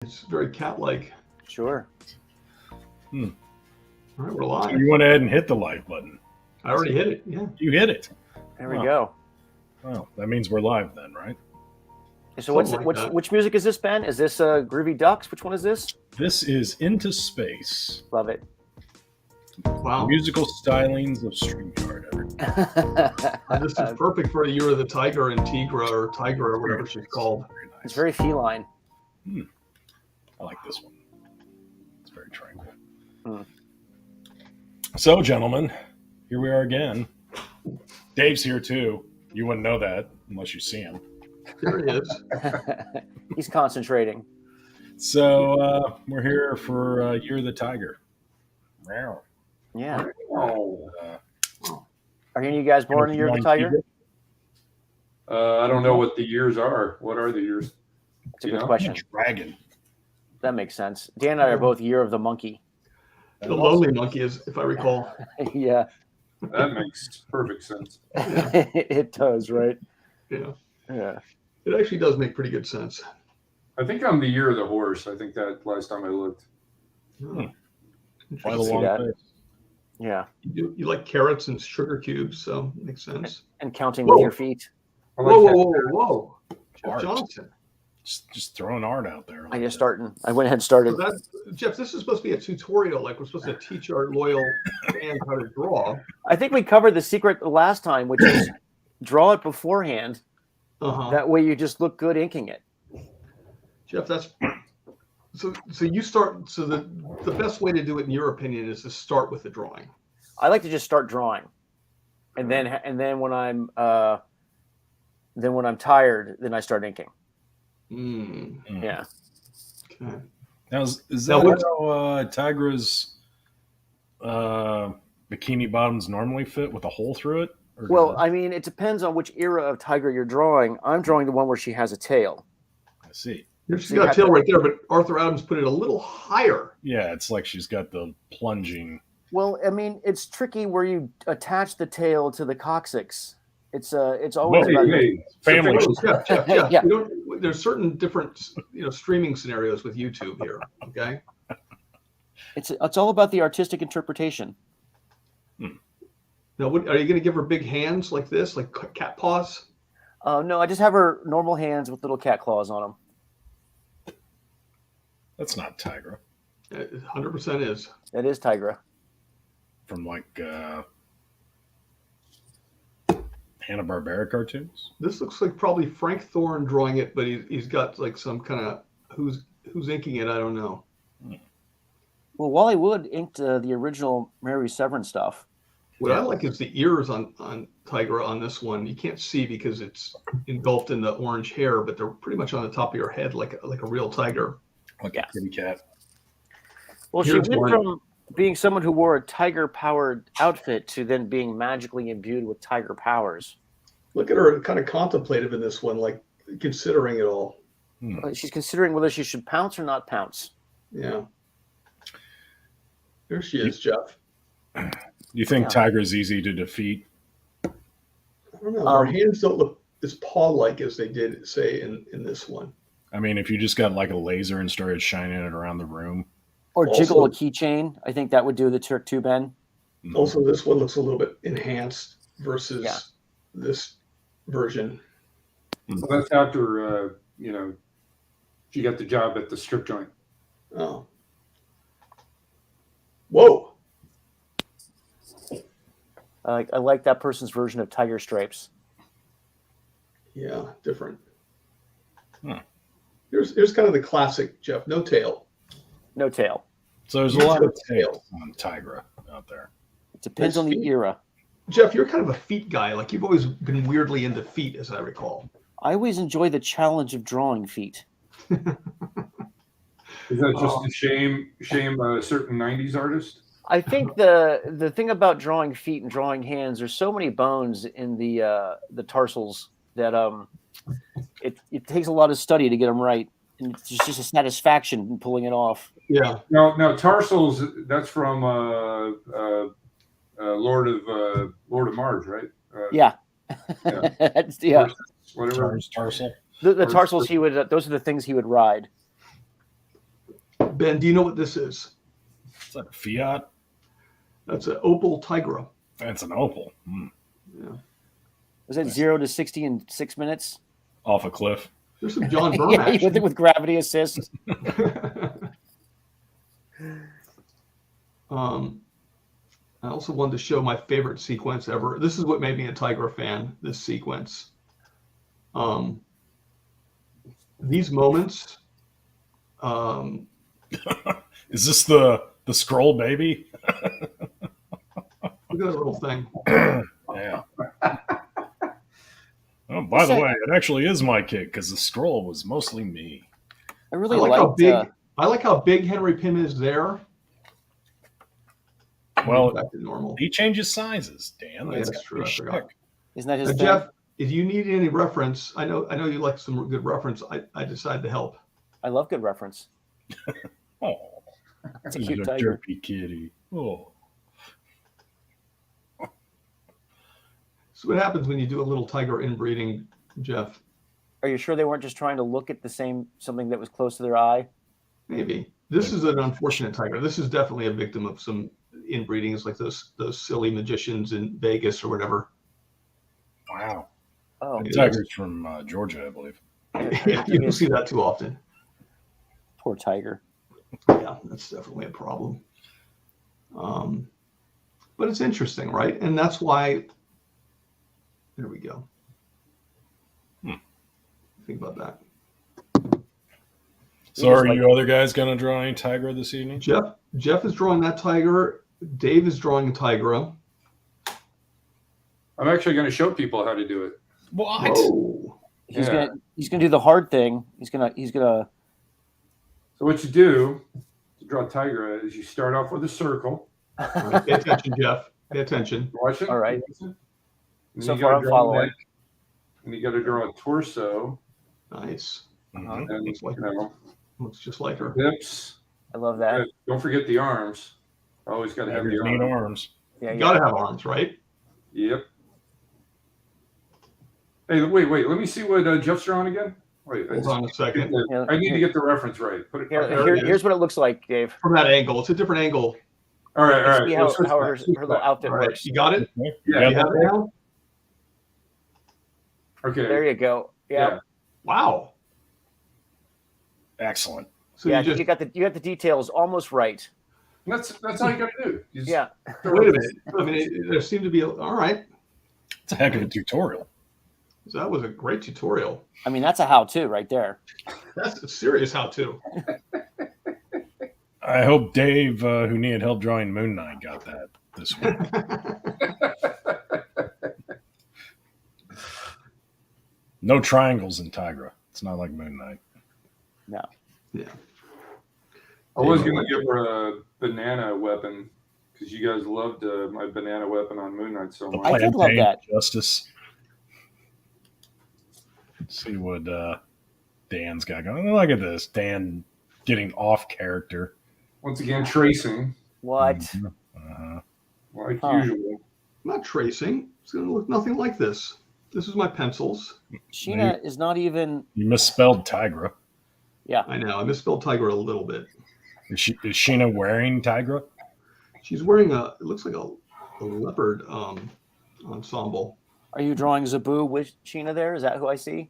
It's very cat-like. Sure. All right, we're live. So you went ahead and hit the live button. I already hit it. Yeah. You hit it. There we go. Well, that means we're live then, right? So which music is this, Ben? Is this Groovy Ducks? Which one is this? This is Into Space. Love it. Wow. Musical stylings of StreamYard. This is perfect for the year of the Tiger and Tigra or Tigra or whatever she's called. Very nice. It's very feline. I like this one. It's very tranquil. Hmm. So, gentlemen, here we are again. Dave's here too. You wouldn't know that unless you see him. There he is. He's concentrating. So we're here for Year of the Tiger. Wow. Yeah. Oh. Are any of you guys born in the year of the tiger? I don't know what the years are. What are the years? That's a good question. Dragon. That makes sense. Dan and I are both year of the monkey. The lonely monkey is, if I recall. Yeah. That makes perfect sense. It does, right? Yeah. Yeah. It actually does make pretty good sense. I think I'm the year of the horse. I think that last time I looked. Oh. Quite a see long that. face. Yeah. You like carrots and sugar cubes, so it makes sense. And counting Whoa. with your feet. I like Whoa, that. whoa, whoa, whoa. Jeff Art. Johnson. Just throwing art out there. I went ahead and started. So Jeff, this is supposed to be a tutorial. Like we're supposed to teach our loyal fans how to draw. I think we covered the secret the last time, which is draw it beforehand. Uh-huh. That way you just look good inking it. Jeff, that's so you start. So the best way to do it, in your opinion, is to start with the drawing. I like to just start drawing, and then when I'm tired, then I start inking. Yeah. Okay. Now, is Now, that how Tigra's bikini bottoms normally fit with a hole through it? Or Well, I mean, it depends on which era of tiger you're drawing. I'm drawing the one where she has a tail. I see. She's got a tail right there, but Arthur Adams put it a little higher. Yeah, it's like she's got the plunging. Well, I mean, it's tricky where you attach the tail to the coccyx. It's always Whoa, about Hey, Family. Jeff. Yeah. There's certain different streaming scenarios with YouTube here. Okay. it's all about the artistic interpretation. Now, are you going to give her big hands like this, like cat paws? No, I just have her normal hands with little cat claws on them. That's not Tigra. 100% is. That is Tigra. From like Hanna-Barbera cartoons. This looks like probably Frank Thorne drawing it, but he's got like some kind of who's inking it. I don't know. Well, Wally Wood inked the original Mary Severin stuff. What I like is the ears on Tigra on this one. You can't see because it's engulfed in the orange hair, but they're pretty much on the top of your head, like a real tiger. Like a kitty cat. Well, she Here's went one. from being someone who wore a tiger-powered outfit to then being magically imbued with tiger powers. Look at her, kind of contemplative in this one, like considering it all. She's considering whether she should pounce or not pounce. Yeah. There she is, Jeff. You think Tigra's easy to defeat? I don't know. Her hands don't look as paw-like as they did, say, in this one. I mean, if you just got like a laser and started shining it around the room. Or Also- jiggle a keychain. I think that would do the trick too, Ben. Also, this one looks a little bit enhanced versus this version. Well, that's after she got the job at the strip joint. Oh. Whoa. I like that person's version of tiger stripes. Yeah, different. Hmm. Here's kind of the classic, Jeff. No tail. No tail. So there's a lot of tails on Tigra out there. It depends on the era. Jeff, you're kind of a feet guy. Like you've always been weirdly into feet, as I recall. I always enjoy the challenge of drawing feet. Is that just to shame a certain '90s artist? I think the thing about drawing feet and drawing hands, there's so many bones in the tarsals that it takes a lot of study to get them right, and it's just a satisfaction in pulling it off. Yeah. No, tarsals. That's from Lord of Mars, right? Yeah. Yeah. Whatever. Tarsal. The tarsals he would. Those are the things he would ride. Ben, do you know what this is? Is that a Fiat? That's an Opel Tigra. That's an Opal. Yeah. Was that 0 to 60 in 6 minutes? Off a cliff. There's some John Byrne Yeah, action. with gravity assist. I also wanted to show my favorite sequence ever. This is what made me a Tigra fan, this sequence. These moments. Is this the scroll baby? Look at that little thing. Yeah. Oh, by the way, it actually is my kid because the scroll was mostly me. I really I like liked, how big. I like how big Henry Pym is there. Well, Back to normal. he changes sizes, Dan. Oh, yeah, that's true. I forgot. Isn't that his Now, thing? Jeff, if you need any reference, I know you like some good reference. I decided to help. I love good reference. Oh, It's a he's cute a tiger. derpy kitty. Oh, So what happens when you do a little tiger inbreeding, Jeff? Are you sure they weren't just trying to look at something that was close to their eye? Maybe this is an unfortunate tiger. This is definitely a victim of some inbreedings, like those silly magicians in Vegas or whatever. wow. Oh, The tiger's from Georgia, I believe. Yeah, you don't see that too often. poor tiger. Yeah, that's definitely a problem. But it's interesting, right? And that's why. There we go. Think about that. So, are you other guys going to draw any tiger this evening? Jeff is drawing that tiger. Dave is drawing a tigra. I'm actually going to show people how to do it. What? Whoa. He's Yeah. gonna do the hard thing. He's gonna. So what you do to draw a tiger is you start off with a circle. All right, pay attention, Jeff. Pay attention. Watch it. All right. And So you far, gotta I'm draw a following. neck, and you got to draw a torso, Nice. Mhm. and Looks like- Looks just like her. hips. I love that. Don't forget the arms. Always got to have the Tigers need arms. arms. Yeah, You yeah. gotta have arms, right? Yep. Hey, wait. Let me see what Jeff's drawing again. Wait, Hold on a second. Yeah, I need to get the reference right. Put it. Here's what it looks like, Dave. From that angle, it's a different angle. All right. See Let's switch how back, her switch little back. outfit All right, works. you got it. Okay. Yeah. You have it now. Okay. There you go. Yeah, Wow. Excellent. So yeah. you just You got the details almost right. That's all you got to do. You just Yeah. wait a minute. I mean, there seemed to be all right. It's a heck of a tutorial. So that was a great tutorial. I mean, that's a how-to right there. That's a serious how-to. I hope Dave, who needed help drawing Moon Knight, got that this week. No triangles in Tigra. It's not like Moon Knight. No. Yeah. I was going to give her a banana weapon because you guys loved my banana weapon on Moon Knight so The much. I did love plantain that. Justice. Let's see what Dan's got going. Look at this. Dan getting off character. Once again, tracing What? Uh-huh. like Huh. usual. I'm not tracing. It's going to look nothing like this. This is my pencils. Sheena is not even. You misspelled Tigra. Yeah. I know. I misspelled tiger a little bit. Is Sheena wearing Tigra? She's wearing it looks like a leopard ensemble. Are you drawing Zabu with Sheena there? Is that who I see?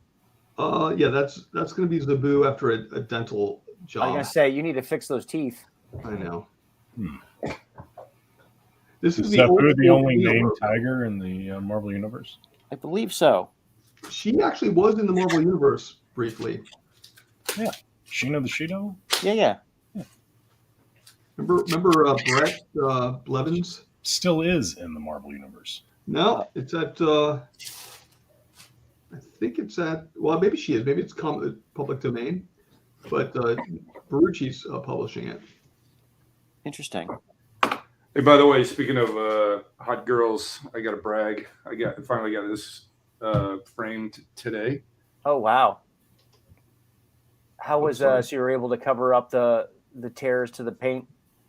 Yeah, that's going to be Zabu after a dental I was job. gonna say you need to fix those teeth. I know. Hmm. This is Is the that old the only Leo named logo. tiger in the Marvel Universe? I believe so. She actually was in the Marvel Universe briefly. Sheena the Shido? Yeah. Remember Brett Blevins? Still is in the Marvel Universe. No, it's at. I think it's at. Well, maybe she is. Maybe it's public domain, but Baruchi's publishing it. Interesting. Hey, by the way, speaking of hot girls, I got to brag. I finally got this framed today. Oh wow. How was sorry. so you were able to cover up the tears to the paint?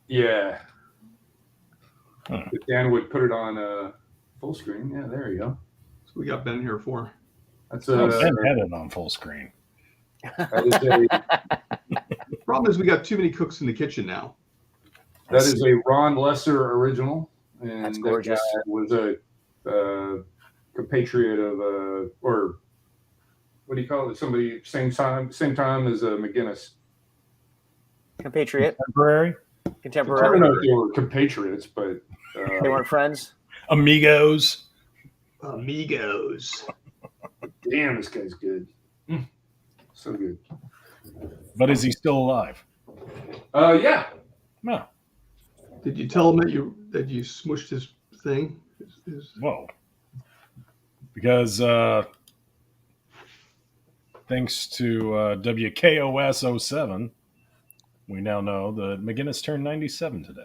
Yeah. Huh. If Dan would put it on full screen. Yeah, there you go. So we got Ben here for. That's Ben had it on full screen. that is a Problem is, we got too many cooks in the kitchen now. That is a Ron Lesser original, and That's that gorgeous. guy was a compatriot of or what do you call it? Somebody same time as McGinnis. Compatriot, Temporary I don't contemporary. know if they were compatriots, but They weren't friends. amigos. Amigos. damn, this guy's good. So good. But is he still alive? Yeah. No. Did you tell him that you smushed his thing? Whoa. Because thanks to WKOS 07, we now know that McGinnis turned 97 today.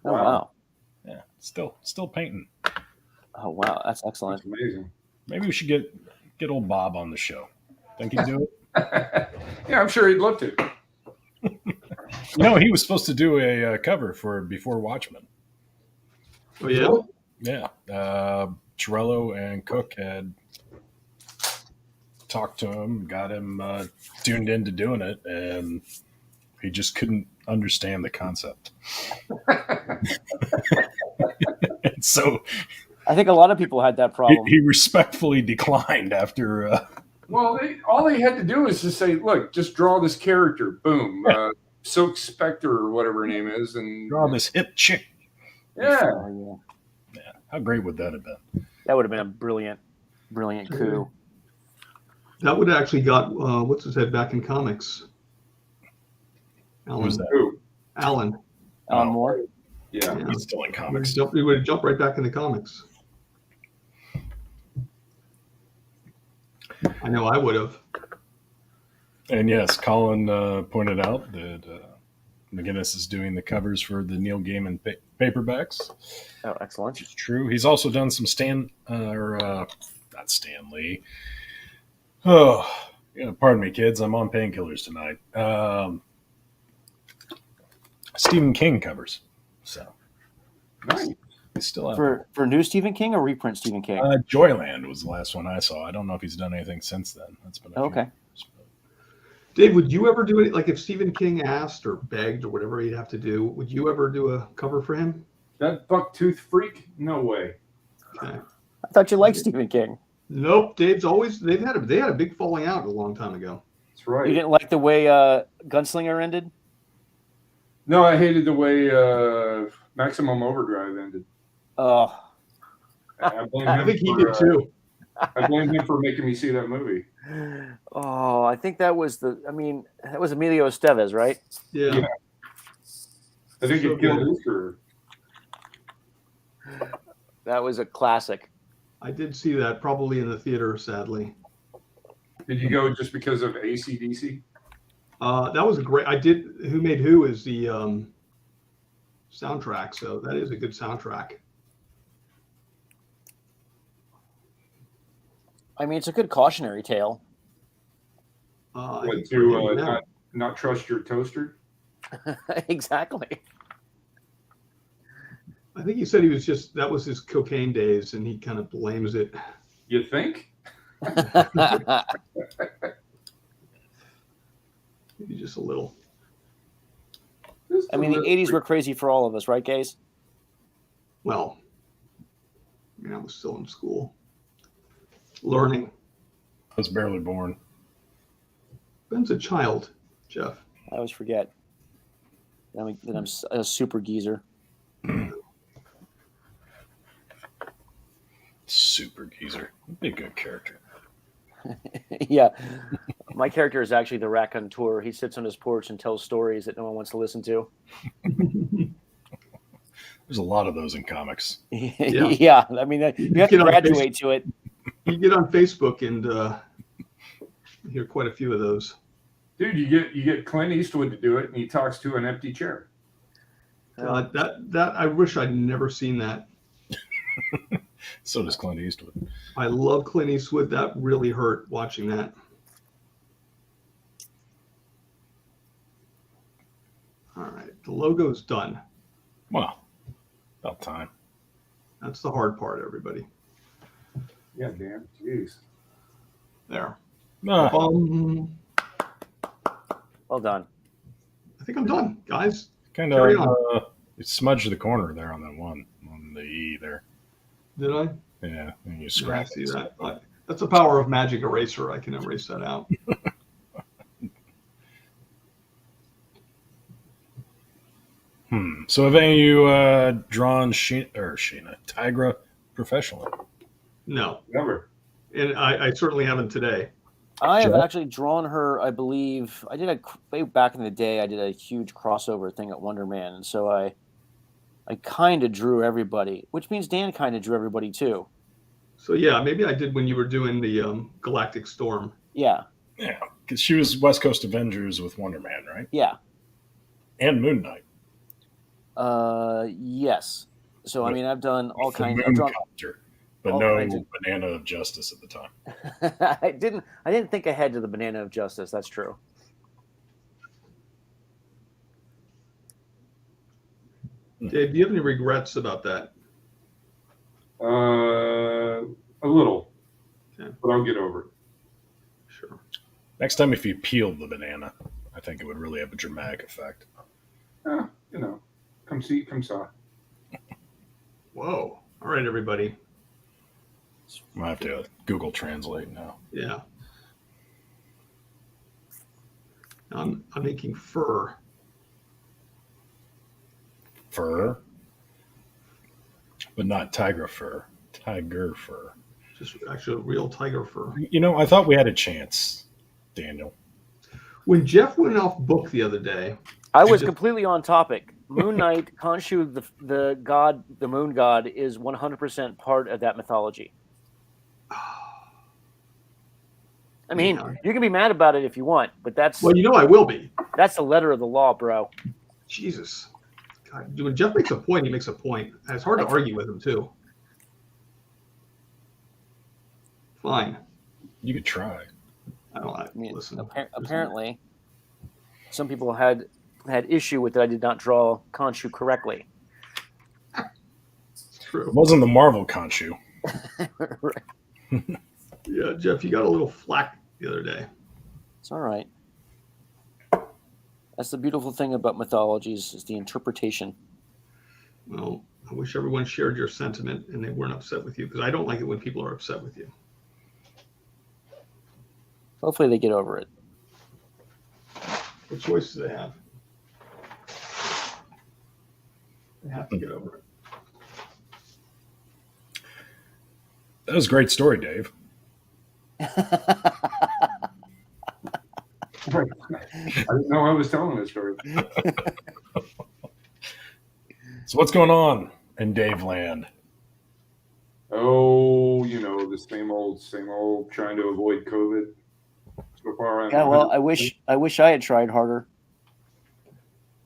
Oh Wow. wow. Yeah, still painting. Oh wow, that's excellent. That's amazing. Maybe we should get old Bob on the show. Think he'd do it? Yeah, I'm sure he'd love to. You know, he was supposed to do a cover for Before Watchmen. Oh yeah. Yeah. Torello and Cook had talked to him, got him tuned into doing it, and he just couldn't understand the concept. And so I think a lot of people had that problem. he respectfully declined after. Well, all they had to do was just say, "Look, just draw this character." Boom. Silk Spectre or whatever her name is, and Draw this hip chick. yeah. Oh, yeah. Yeah, how great would that have been? That would have been a brilliant coup. That would have actually got what's his head back in comics. Alan. Who's that? Ooh, Alan. Alan Oh. Moore. yeah. Yeah. He's still in comics. He would have jumped right back in the comics. I know I would have. And yes, Colin pointed out that McGinnis is doing the covers for the Neil Gaiman paperbacks. Oh, excellent. It's true. He's also done some not Stan Lee. Oh, yeah, pardon me, kids. I'm on painkillers tonight. Stephen King covers. So Nice. he's still out. For new Stephen King or reprint Stephen King? Joyland was the last one I saw. I don't know if he's done anything since then. That's been a few Okay. years, but- Dave, would you ever do it? Like if Stephen King asked or begged or whatever he'd have to do, would you ever do a cover for him? That bucktooth freak? No way. Okay. I thought you liked Stephen King. Nope. Dave's always they had a big falling out a long time ago. That's right. You didn't like the way Gunslinger ended? No, I hated the way Maximum Overdrive ended. Oh, I blame I him think he for, did too. I blame him for making me see that movie. oh, I think that was that was Emilio Estevez, right? Yeah. Yeah. I think So it killed good. his career. That was a classic. I did see that probably in the theater, sadly. Did you go just because of AC/DC? That was a great. I did. Who Made Who is the soundtrack, so that is a good soundtrack. I mean, it's a good cautionary tale. I What, think to for him, yeah. not trust your toaster? Exactly. I think he said that was his cocaine days, and he kind of blames it. You think? Maybe just a little. Just I a mean, the little 80s were crazy for all of us, right, Gaze? Well, I mean, I was still in school, learning. I was barely born. Ben's a child, Jeff. I always forget that I'm a super geezer. Super geezer. Be a good character. Yeah. My character is actually the raconteur. He sits on his porch and tells stories that no one wants to listen to. There's a lot of those in comics. Yeah. I mean, you have to Get on graduate to it. You get on Facebook and you hear quite a few of those. Dude, you get Clint Eastwood to do it, and he talks to an empty chair. That I wish I'd never seen that. So does Clint Eastwood. I love Clint Eastwood. That really hurt watching that. All right, the logo's done. Well, about time. That's the hard part, everybody. Yeah, damn. Jeez. There. Ah, Um, Well done. think I'm done, guys. Kind Carry of on. you smudged the corner there on that one on the E there. Did I? Yeah, and you Yeah, I scratch see that. That's the power of Magic Eraser. I can erase that out. So have any of you drawn Sheena Tigra professionally? No, Never. and I certainly haven't today. I have Jeff? actually drawn her. I believe I did way back in the day. I did a huge crossover thing at Wonder Man, and so I kind of drew everybody, which means Dan kind of drew everybody too. So yeah, maybe I did when you were doing the Galactic Storm. Yeah, Yeah, because she was West Coast Avengers with Wonder Man, right? yeah, And Moon Knight. yes. So I mean, I've done all With the kinds. I've Moon drawn. Copter, but all no kinds of- Banana of Justice at the time. I didn't think ahead to the Banana of Justice. That's true. Dave, do you have any regrets about that? A little, Okay. but I'll get over it. Sure. Next time, if you peeled the banana, I think it would really have a dramatic effect. You know, come see, come saw. Whoa. All right, everybody. I have to Google Translate now. Yeah. I'm making fur. Fur, but not tiger fur. Tiger fur. Just actually real tiger fur. You know, I thought we had a chance, Daniel. When Jeff went off book the other day, I was just- completely on topic. Moon Knight, Khonshu, the god, the moon god, is 100% part of that mythology. I mean, Yeah. you can be mad about it if you want, but that's well, you know I will be. the letter of the law, bro. Jesus. God, when Jeff makes a point, he makes a point. And it's hard to argue with him, too. Fine. You could try. I don't I mean, listen. apparently, some people had issue with that I did not draw Khonshu correctly. It's true. It wasn't the Marvel Khonshu. Right. Yeah, Jeff, you got a little flack the other day. It's all right. That's the beautiful thing about mythologies is the interpretation. Well, I wish everyone shared your sentiment and they weren't upset with you because I don't like it when people are upset with you. Hopefully they get over it. What choice do they have? They have to get over it. That was a great story, Dave. I didn't know I was telling this story. So what's going on in Dave Land? Oh, you know, the same old, trying to avoid COVID. So far, I'm Yeah, well, I wish I had tried harder.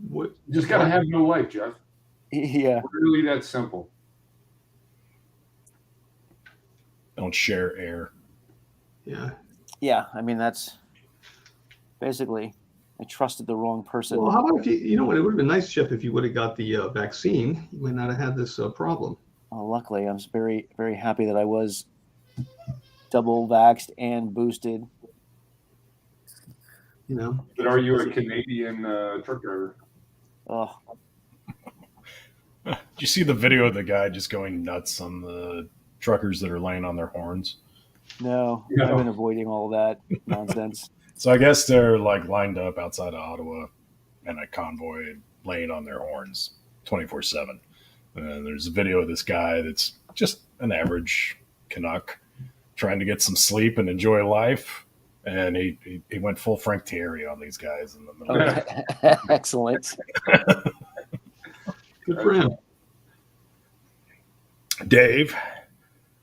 What? you just gotta have no life, Jeff. Yeah. Really that simple. Don't share air. Yeah. Yeah, I mean that's basically I trusted the wrong person. Well, how about if you know what? It would have been nice, Jeff, if you would have got the vaccine. You might not have had this problem. Well, luckily, I was very, very happy that I was double vaxxed and boosted. You know. But are you a Canadian truck driver? Oh, Did you see the video of the guy just going nuts on the truckers that are laying on their horns? no, No. I've been avoiding all that nonsense. So I guess they're like lined up outside of Ottawa and a convoy laying on their horns 24/7. And there's a video of this guy that's just an average Canuck trying to get some sleep and enjoy life. And he went full Frank Thierry on these guys in the middle. Okay. Excellent. Good for him. Dave,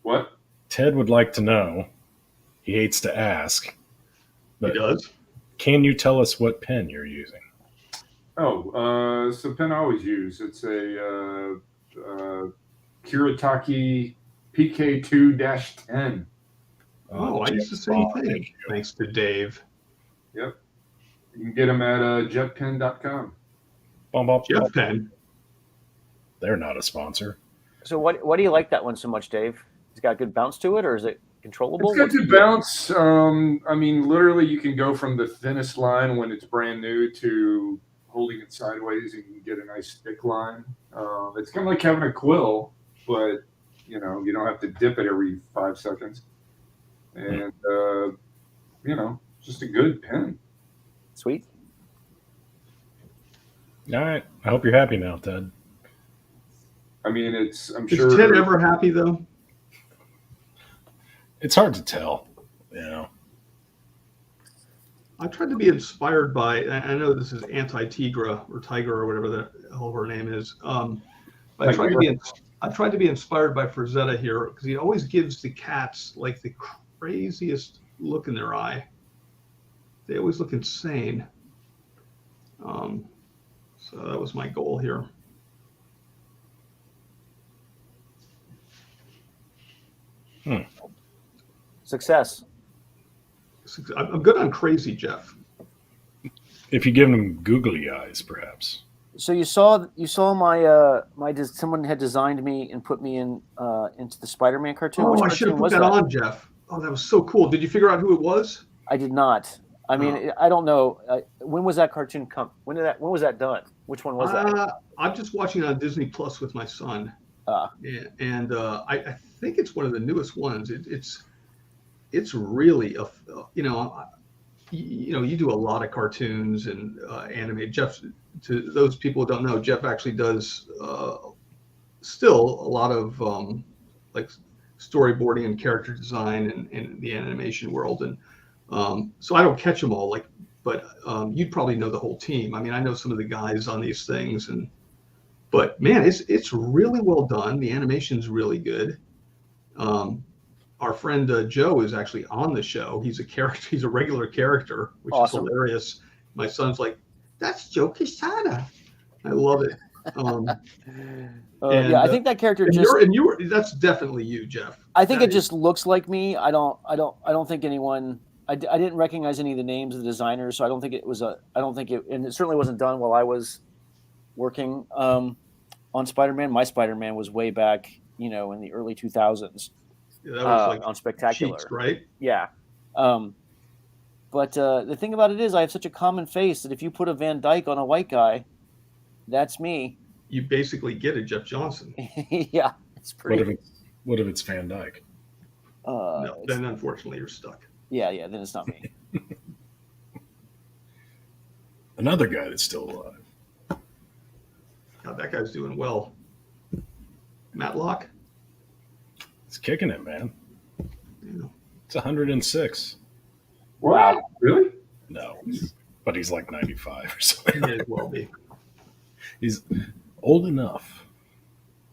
What? Ted would like to know, he hates to ask, He but does. can you tell us what pen you're using? Oh, it's the pen I always use. It's a Kuretake PK2-10. Oh, I used the same thing. Thanks to Dave. You can get them at jetpen.com. Bum, bum, bum. Jeff Penn. They're not a sponsor. So what do you like that one so much, Dave? It's got good bounce to it, or is it controllable? It's got good bounce. I mean, literally, you can go from the thinnest line when it's brand new to holding it sideways, you can get a nice thick line. It's kind of like having a quill, but you don't have to dip it every 5 seconds. And just a good pen. Sweet. All right. I hope you're happy now, Ted. I mean, I'm Is sure. Ted ever happy though? It's hard to tell, I tried to be inspired by. I know this is anti-Tigra or Tiger or whatever the hell her name is. But I tried to be inspired by Frazetta here because he always gives the cats like the craziest look in their eye. They always look insane. So that was my goal here. Success. I'm good on crazy, Jeff. If you give them googly eyes, perhaps. So you saw my someone had designed me and put me in into the Spider-Man cartoon. Oh, Which I should have cartoon put was that on, Jeff. Oh, that was so cool. Did you figure out who it was? I did not. I mean, I don't know. When was that cartoon come? When was that done? Which one was that? I'm just watching it on Disney Plus with my son, and I think it's one of the newest ones. It's really you do a lot of cartoons and animated. Jeff, to those people who don't know, Jeff actually does still a lot of like storyboarding and character design in the animation world, and so I don't catch them all. But you'd probably know the whole team. I mean, I know some of the guys on these things, but man, it's really well done. The animation's really good. Our friend Joe is actually on the show. He's a character. He's a regular character, which Awesome. is hilarious. My son's like, "That's Joe Quesada." I love it. Yeah, I think that character that's definitely you, Jeff. I think it just looks like me. I don't think anyone. I didn't recognize any of the names of the designers, so I don't think it was and it certainly wasn't done while I was working on Spider-Man. My Spider-Man was way back, in the early 2000s. Yeah, that was like on Spectacular, Cheeks, right? Yeah. But the thing about it is, I have such a common face that if you put a Van Dyke on a white guy, that's me. You basically get a Jeff Johnson. Yeah, it's pretty. What if it's Van Dyke? No, then unfortunately you're stuck. Yeah, then it's not me. Another guy that's still alive. God, that guy's doing well. Matlock. He's kicking it, man. Yeah. It's 106. Wow, really? No, but he's like 95 or something. He may as well be. He's old enough.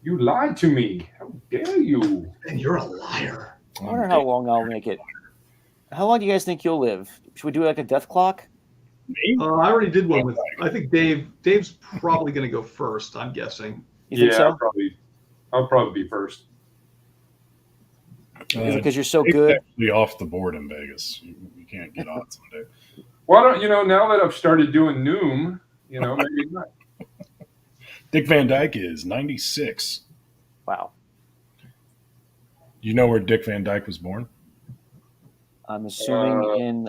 You lied to me. How dare you? And you're a liar. I wonder how long I'll make it. How long do you guys think you'll live? Should we do like a death clock? Me? I already did one with. I think Dave's probably going to go first. I'm guessing. You think so? I'll probably be first. Is it because you're so Dave's good? actually off the board in Vegas. You can't get on someday. Why don't now that I've started doing Noom, maybe not. Dick Van Dyke is 96. Wow. You know where Dick Van Dyke was born? I'm assuming in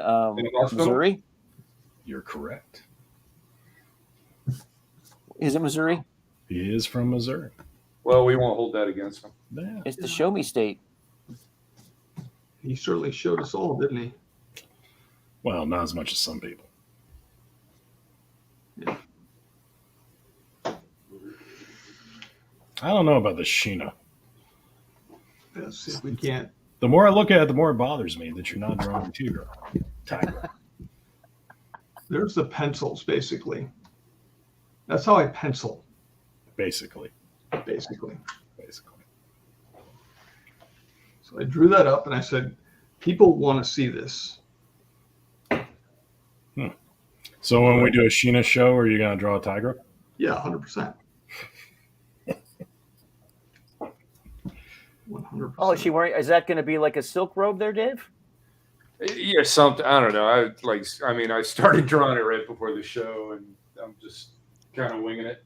Missouri. You're correct. Is it Missouri? He is from Missouri. Well, we won't hold that against him. Yeah. It's the show me state. He certainly showed us all, didn't he? Well, not as much as some people. Yeah. I don't know about the Sheena. Let's see if we can't. The more I look at it, the more it bothers me that you're not drawing Tigra. There's the pencils, basically. That's how I pencil. Basically. So I drew that up and I said, people want to see this. So when we do a Sheena show, are you going to draw a Tigra? Yeah, 100%. 100%. Oh, is she wearing? Is that going to be like a silk robe there, Dave? Yeah, something. I don't know. I started drawing it right before the show, and I'm just kind of winging it.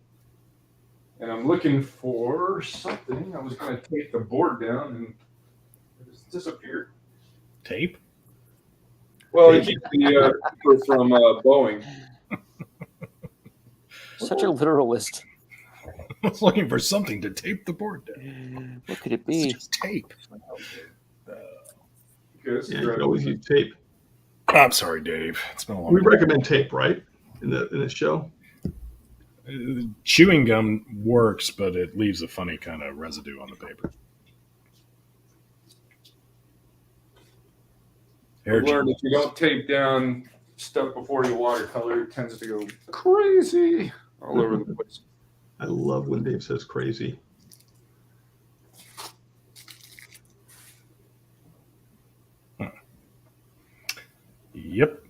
And I'm looking for something. I was going to take the board down, and it just disappeared. Tape? Well, it keeps the from Boeing. Such a literalist. I was looking for something to tape the board down. What could it It's be? just tape. Yes, Yeah, you could always use tape. I'm sorry, Dave. It's been a long We day. recommend tape, right? In the show. Chewing gum works, but it leaves a funny kind of residue on the paper. I've learned if you don't tape down stuff before you watercolor, it tends to go crazy all over the place. I love when Dave says crazy. Yep.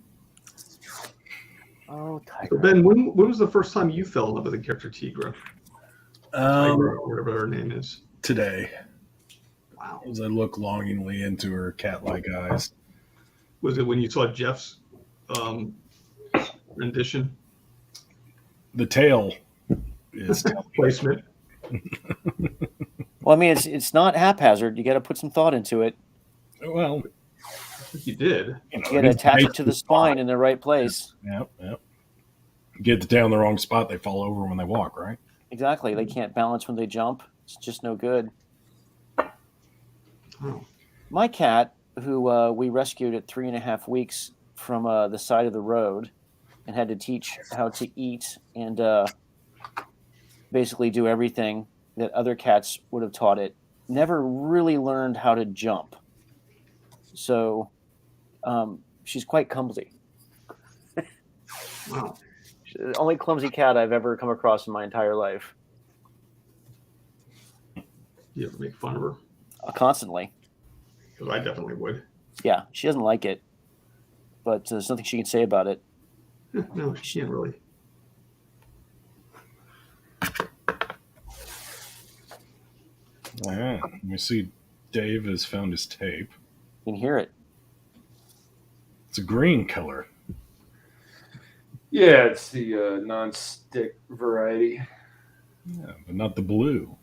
Oh, Tigra. So Ben, when was the first time you fell in love with the character Tigra? Tigra, or whatever her name is. Today, Wow. as I look longingly into her cat-like eyes. Was it when you saw Jeff's rendition? The tail is Placement. Well, I mean, it's not haphazard. You got to put some thought into it. well, I think you did. You got to attach it to the spine in the right place. Yep. Get the tail in the wrong spot, they fall over when they walk, right? Exactly. They can't balance when they jump. It's just no good. Oh. My cat, who we rescued at 3.5 weeks from the side of the road and had to teach how to eat and basically do everything that other cats would have taught it, never really learned how to jump. So she's quite clumsy. Wow. She's the only clumsy cat I've ever come across in my entire life. You ever make fun of her? Constantly. Because I definitely would. Yeah, she doesn't like it, but there's nothing she can say about it. No, she can't really. Yeah. We see Dave has found his tape. You can hear it. It's a green color. Yeah, it's the non-stick variety. Yeah, but not the blue.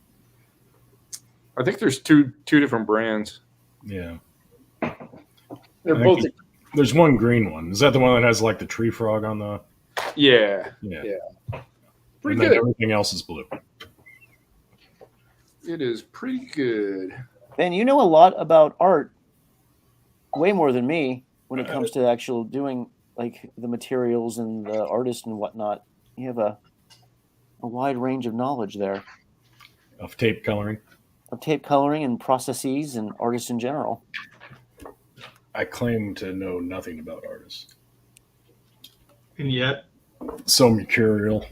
I think there's two different brands. Yeah. They're I both. think there's one green one. Is that the one that has like the tree frog on the? Yeah. Yeah. Pretty And then good. everything else is blue. It is pretty good. Ben, you know a lot about art, way more than me when it comes to actual doing like the materials and the artist and whatnot. You have a wide range of knowledge there Of tape coloring. of tape coloring and processes and artists in general. I claim to know nothing about artists. And yet, So mercurial.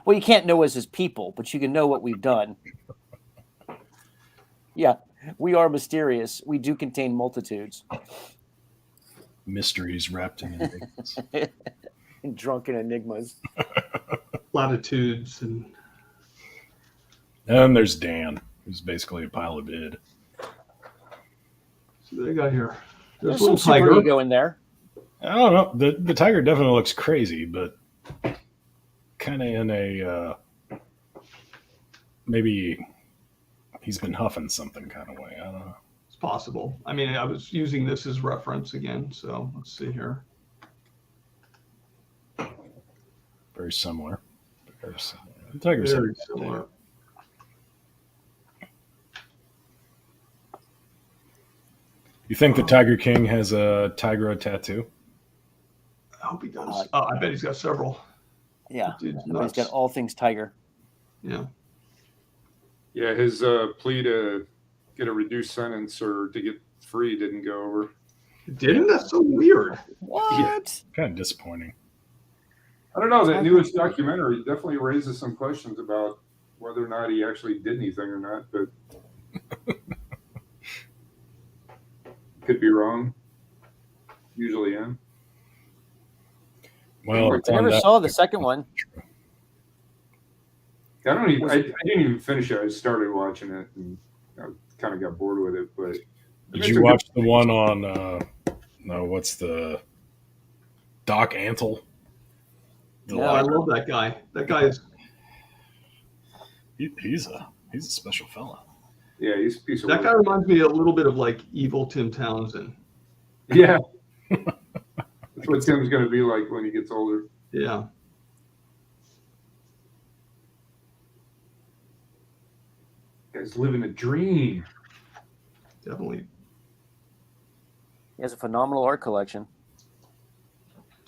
Well, you can't know us as people, but you can know what we've done. Yeah, we are mysterious. We do contain multitudes. Mysteries wrapped in enigmas. And drunken enigmas. platitudes and And there's Dan, who's basically a pile of id. see what I got here. There's There's a little some super tiger. ego in there. I don't know. The tiger definitely looks crazy, but kind of in a maybe he's been huffing something kind of way. I don't know. It's possible. I mean, I was using this as reference again, so let's see here. Very similar. Very similar. The tiger's Very head. similar. You think the Tiger King has a Tigra tattoo? I hope he does. Oh, I bet he's got several. Yeah, Dude's he's nuts. got all things tiger. Yeah. Yeah, his plea to get a reduced sentence or to get free didn't go over. Didn't? That's so weird. What? Kind of disappointing. I don't know. That newest documentary definitely raises some questions about whether or not he actually did anything or not, but could be wrong. Usually am. Well, I never saw the second one. I didn't even finish it. I started watching it and I kind of got bored with it. But Did you watch the one on? No, what's the Doc Antle? The Oh, I love that guy. That guy is. he's a special fella. Yeah, he's a piece of That work. guy reminds me a little bit of like evil Tim Townsend. Yeah. That's what Tim's going to be like when he gets older. Yeah. Guy's living a dream. Definitely. He has a phenomenal art collection.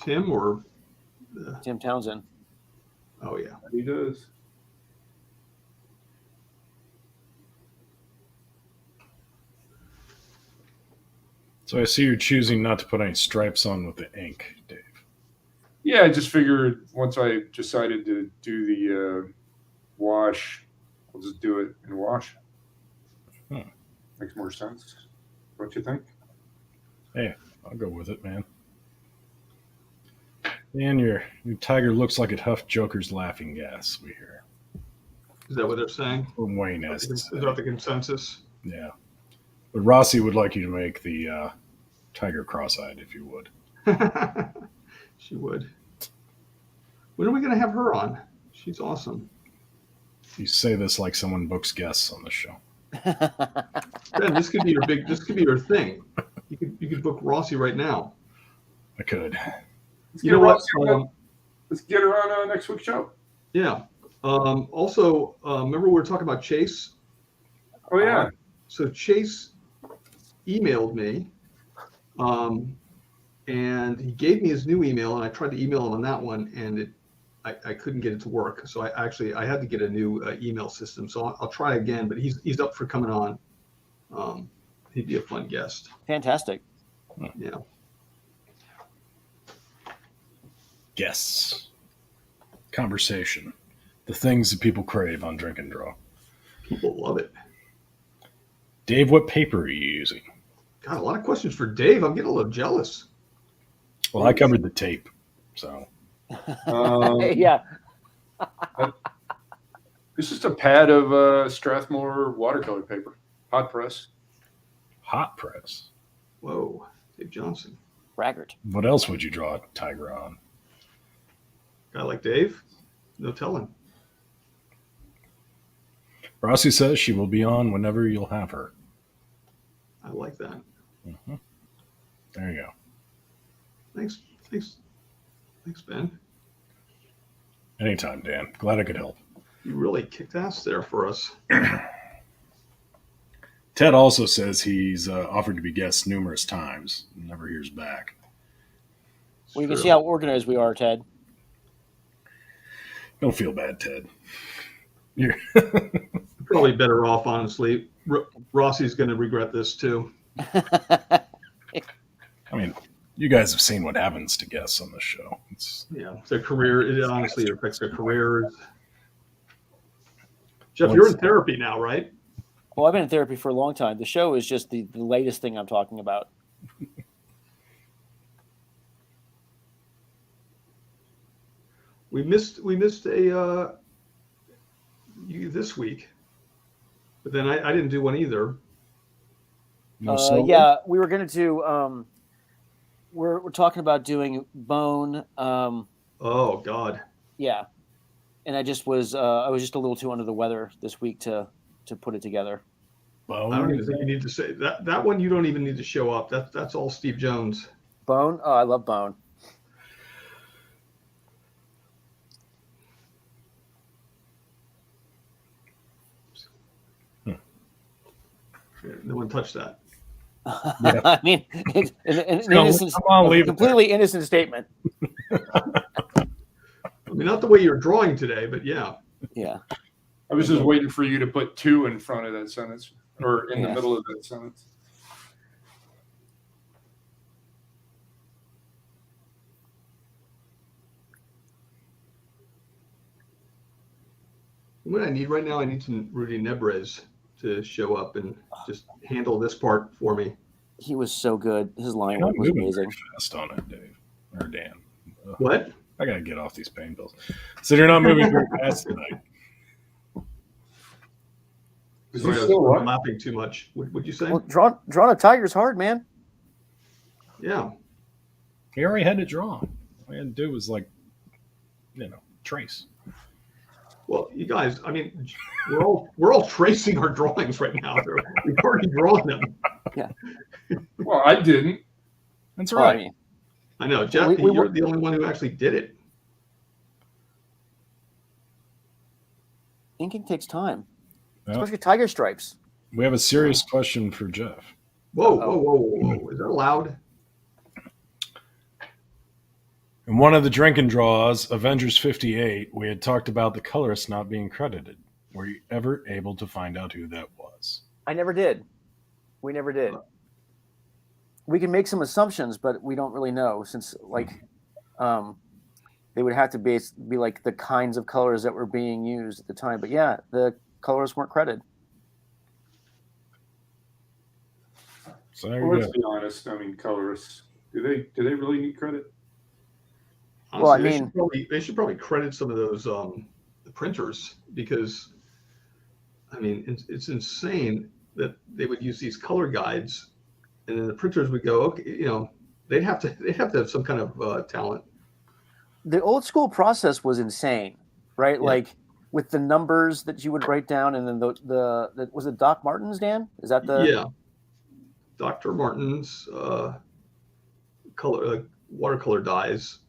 Tim or Tim Townsend. oh yeah. He does. So I see you're choosing not to put any stripes on with the ink, Dave. Yeah, I just figured once I decided to do the wash, I'll just do it in wash. Makes more sense. Don't you think? Hey, I'll go with it, man. Man, your tiger looks like it huffed Joker's laughing gas, we hear. Is that what they're saying? From Wayne Is has. that the consensus? Yeah. But Rossi would like you to make the tiger cross-eyed, if you would. She would. When are we going to have her on? She's awesome. You say this like someone books guests on the show. Ben, this could be your big. This could be your thing. You could book Rossi right now. I could. You know what? Let's get her on next week's show. Yeah. Also, remember we were talking about Chase? Oh yeah. So Chase emailed me, and he gave me his new email, and I tried to email him on that one, and I couldn't get it to work. So I had to get a new email system. So I'll try again. But he's up for coming on. He'd be a fun guest. Fantastic. Yeah. Guests. Conversation. The things that people crave on Drink and Draw. People love it. Dave, what paper are you using? God, a lot of questions for Dave. I'm getting a little jealous. Well, I covered the tape, so. Yeah. It's just a pad of Strathmore watercolor paper, hot press. Hot press. Whoa, Dave Johnson. Braggart. What else would you draw a tiger on? Guy like Dave? No telling. Rossi says she will be on whenever you'll have her. I like that. Mm-hmm. There you go. Thanks, Ben. Anytime, Dan. Glad I could help. You really kicked ass there for us. Ted also says he's offered to be guest numerous times and never hears back. Well, you can see how organized we are, Ted. Don't feel bad, Ted. You're Probably better off, honestly. Rossi's going to regret this too. I mean, you guys have seen what happens to guests on this show. Yeah, their career. It honestly affects their careers. Jeff, you're in therapy now, right? Well, I've been in therapy for a long time. The show is just the latest thing I'm talking about. We missed a you this week, but then I didn't do one either. Yeah, we were going to do. We're talking about doing Bone. Oh God. Yeah, and I was just a little too under the weather this week to put it together. Bone? I don't even think you need to say that one. You don't even need to show up. That's all Steve Jones. Bone. Oh, I love Bone. No one touched that. Yeah. I mean, it's a completely innocent statement. I mean, not the way you're drawing today, but yeah. Yeah. I was just waiting for you to put two in front of that sentence or in the middle of that sentence. What I need right now, I need some Rudy Nebres to show up and just handle this part for me. He was so good. His line You're work was moving amazing. very fast on it, Dave. Or Dan. What? I gotta get off these pain pills. So you're not moving very fast tonight. Sorry, I was laughing too much. What'd you say? Well, drawing a tiger's hard, man. Yeah. He already had to draw. All he had to do was trace. Well, you guys, I mean, we're all tracing our drawings right now. We've already drawn them. Yeah. Well, I didn't. That's Well, right. I mean, I know, Jeff. You're the only one who actually did it. inking takes time. Well, Especially tiger stripes. we have a serious question for Jeff. Whoa. Is that allowed? In one of the drinking draws, Avengers 58, we had talked about the colorist not being credited. Were you ever able to find out who that was? I never did. We never did. We can make some assumptions, but we don't really know, since they would have to be like the kinds of colors that were being used at the time. But yeah, the colors weren't credited. So there Well, you let's go. be honest. I mean, colorists, do they really need credit? Honestly, Well, I mean, they should probably credit some of those the printers, because I mean it's insane that they would use these color guides, and then the printers would go, okay, you know, they'd have to have some kind of talent. the old school process was insane, right? Yeah. Like with the numbers that you would write down, and then the was it Doc Martens, Dan? Is that the Yeah, Dr. Martin's color watercolor dyes.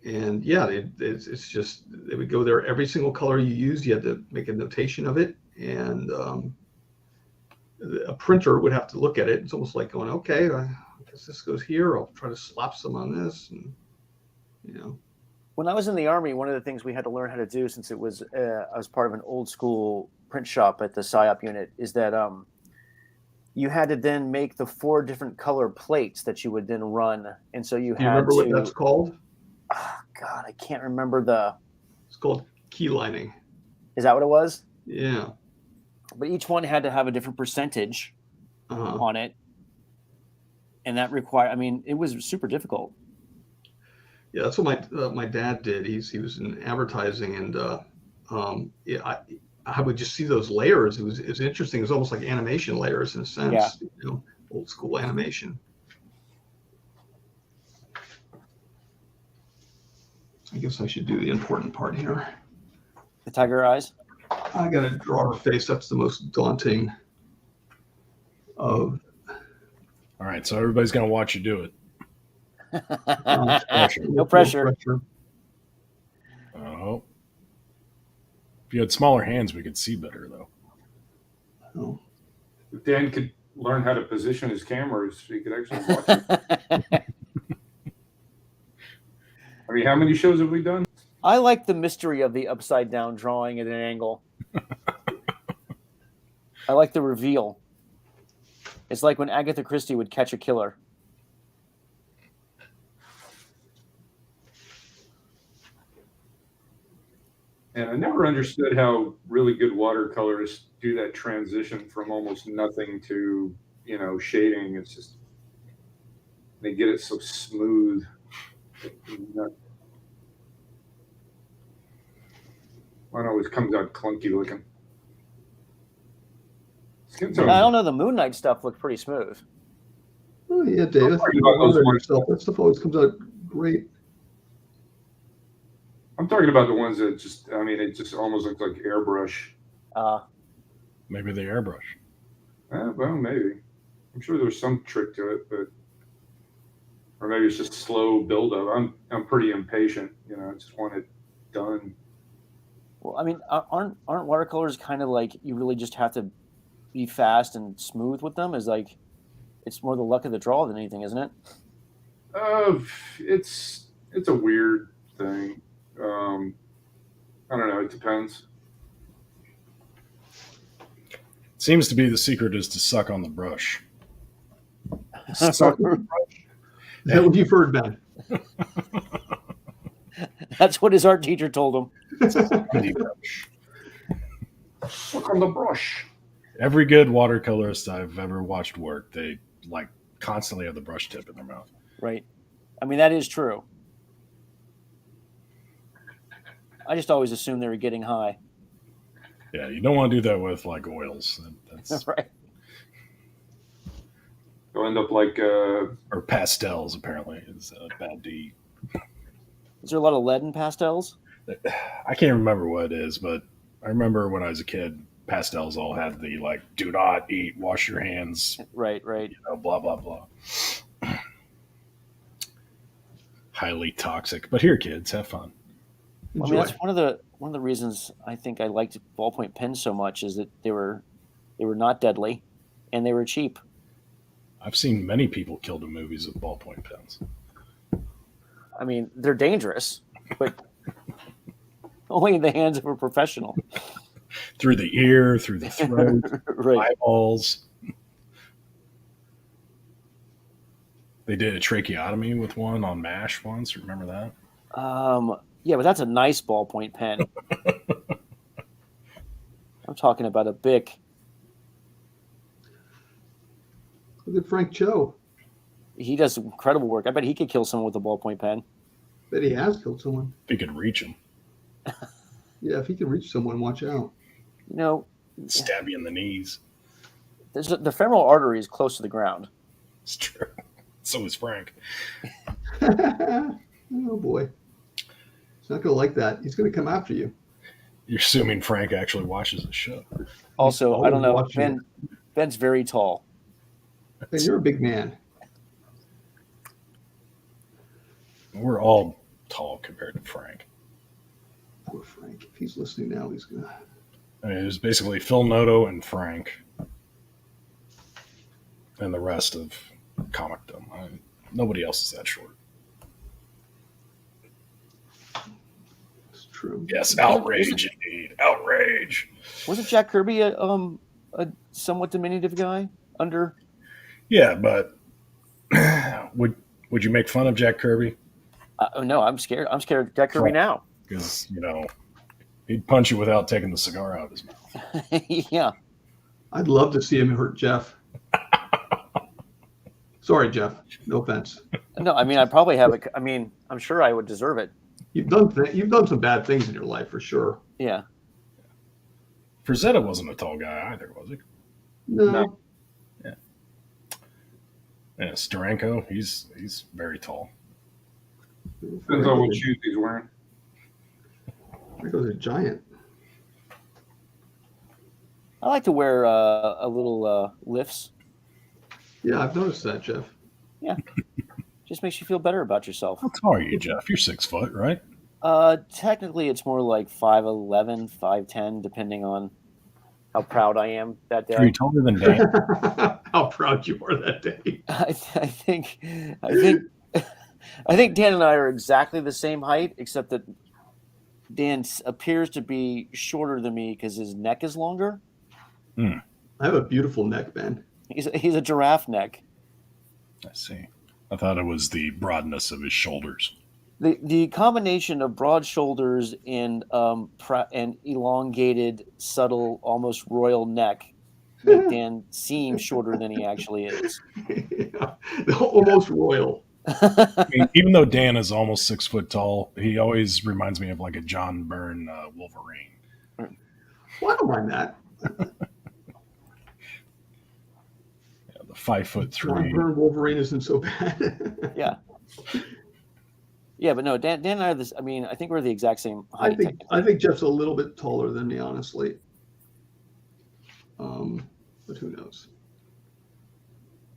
And yeah, it's just they would go there. Every single color you used, you had to make a notation of it, and a printer would have to look at it. It's almost like going, okay, I guess this goes here. I'll try to slap some on this, and you know. When I was in the Army, one of the things we had to learn how to do, since it was I was part of an old school print shop at the PSYOP unit, is that you had to then make the 4 different color plates that you would then run, and so you Do you had remember to. what that's called? Oh, God, I can't remember the. It's called key lining. Is that what it was? Yeah. But each one had to have a different percentage on it, and that required. I mean, it was super difficult. Yeah, that's what my dad did. He was in advertising, and yeah, I would just see those layers. It was interesting. It was almost like animation layers in a sense. Yeah. You know, old school animation. I guess I should do the important part here. The tiger eyes. I got to draw her face. That's the most daunting of. All right, so everybody's going to watch you do it. No pressure. Oh. If you had smaller hands, we could see better, though. Oh. If Dan could learn how to position his cameras, he could actually watch it. I mean, how many shows have we done? I like the mystery of the upside down drawing at an angle. I like the reveal. It's like when Agatha Christie would catch a killer. And I never understood how really good watercolorists do that transition from almost nothing to, you know, shading. It's just, they get it so smooth. Mine always comes out clunky looking. I don't know. The Moon Knight stuff looked pretty smooth. Oh yeah, Dave. That stuff always comes out great. I'm talking about the ones that just, I mean, it just almost looks like airbrush. Maybe the airbrush. Well, maybe. I'm sure there's some trick to it, but or maybe it's just slow buildup. I'm pretty impatient, you know. I just want it done. Well, I mean, aren't watercolors kind of like you really just have to be fast and smooth with them? Is like it's more the luck of the draw than anything, isn't it? It's a weird thing. I don't know. It depends. Seems to be the secret is to suck on the brush. Suck on the brush. Is that what you've heard, Ben? That's what his art teacher told him. Suck on the brush. Every good watercolorist I've ever watched work, they like constantly have the brush tip in their mouth. Right. I mean, that is true. I just always assumed they were getting high. Yeah, you don't want to do that with like oils. That's right. You'll end up like or pastels. Apparently, is a bad D. Is there a lot of lead in pastels? I can't remember what it is, but I remember when I was a kid, pastels all had the like, do not eat, wash your hands. Right. You know, blah blah blah. Highly toxic. But here, kids, have fun. I mean, that's one of the reasons I think I liked ballpoint pens so much is that they were not deadly, and they were cheap. I've seen many people killed in movies with ballpoint pens. I mean, they're dangerous, but only in the hands of a professional. Through the ear, through the throat, Right. eyeballs. They did a tracheotomy with one on MASH once. Remember that? Yeah, but that's a nice ballpoint pen. I'm talking about a Bic. Look at Frank Cho. He does incredible work. I bet he could kill someone with a ballpoint pen. Bet he has killed someone. If he could reach him. Yeah, if he can reach someone, watch out. You know, Stab you in the knees. the femoral artery is close to the ground. It's true. So is Frank. Oh boy. He's not going to like that. He's going to come after you. You're assuming Frank actually watches the show. Also, I don't know. Watching Ben's very tall. And you're a big man. We're all tall compared to Frank. Poor Frank. If he's listening now, he's going to. I mean, it was basically Phil Noto and Frank and the rest of comicdom. Nobody else is that short. It's true. Yes, outrage indeed. Outrage. Wasn't Jack Kirby a somewhat diminutive guy? Yeah, but would you make fun of Jack Kirby? No, I'm scared. I'm scared of Jack Kirby now. Because, he'd punch you without taking the cigar out of his mouth. Yeah. I'd love to see him hurt Jeff. Sorry, Jeff. No offense. No, I mean, I probably have it. I mean, I'm sure I would deserve it. You've done some bad things in your life for sure. Yeah. Frazetta wasn't a tall guy either, was he? No. Yeah. Yeah, Steranko, he's very tall. Depends on what shoes he's wearing. Franco's a giant. I like to wear a little lifts. Yeah, I've noticed that, Jeff. Yeah. Just makes you feel better about yourself. How tall are you, Jeff? You're 6 foot, right? Technically, it's more like 5'11", 5'10", depending on how proud I am that day. Are you taller than Dan? How proud you are that day. I think Dan and I are exactly the same height, except that Dan appears to be shorter than me because his neck is longer. I have a beautiful neck, Ben. He's a giraffe neck. I see. I thought it was the broadness of his shoulders. The combination of broad shoulders and elongated, subtle, almost royal neck make Dan seem shorter than he actually is. Yeah, almost royal. I mean, even though Dan is almost 6 foot tall, he always reminds me of like a John Byrne Wolverine. Well, I don't mind that. Yeah, the 5'3". John Byrne Wolverine isn't so bad. Yeah. Yeah, but no, Dan and I are this. I mean, I think we're the exact same height. I think Jeff's a little bit taller than me, honestly. But who knows?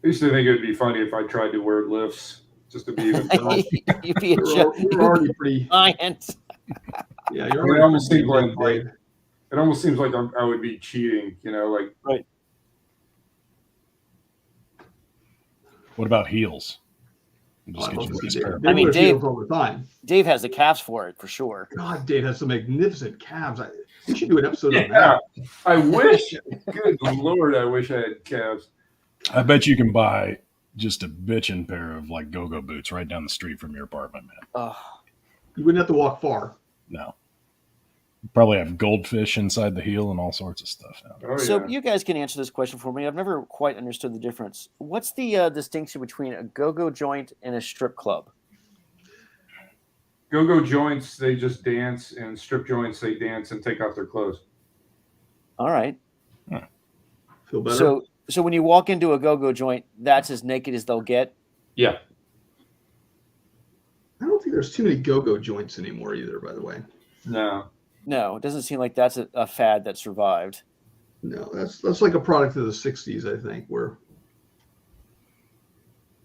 I used to think it would be funny if I tried to wear lifts just to be even taller. You'd be a You're already pretty. giant. Yeah, I you're mean, already it almost pretty seems like, big, Dave. it almost seems like I would be cheating, like Right. What about heels? Oh, I love to see Dave. pair. Dave I mean, wears Dave- heels all the time. Dave has the calves for it, for sure. God, Dave has some magnificent calves. We should do an episode on yeah. that. I wish. Good Lord, I wish I had calves. I bet you can buy just a bitchin' pair of like go-go boots right down the street from your apartment, man. You wouldn't have to walk far. No. You probably have goldfish inside the heel and all sorts of stuff now. Oh, So yeah. you guys can answer this question for me. I've never quite understood the difference. What's the distinction between a go-go joint and a strip club? Go-go joints, they just dance, and strip joints, they dance and take off their clothes. All right. Feel better? So when you walk into a go-go joint, that's as naked as they'll get. Yeah. I don't think there's too many go-go joints anymore either, by the way. No. No, it doesn't seem like that's a fad that survived. No, that's like a product of the 60s, I think, where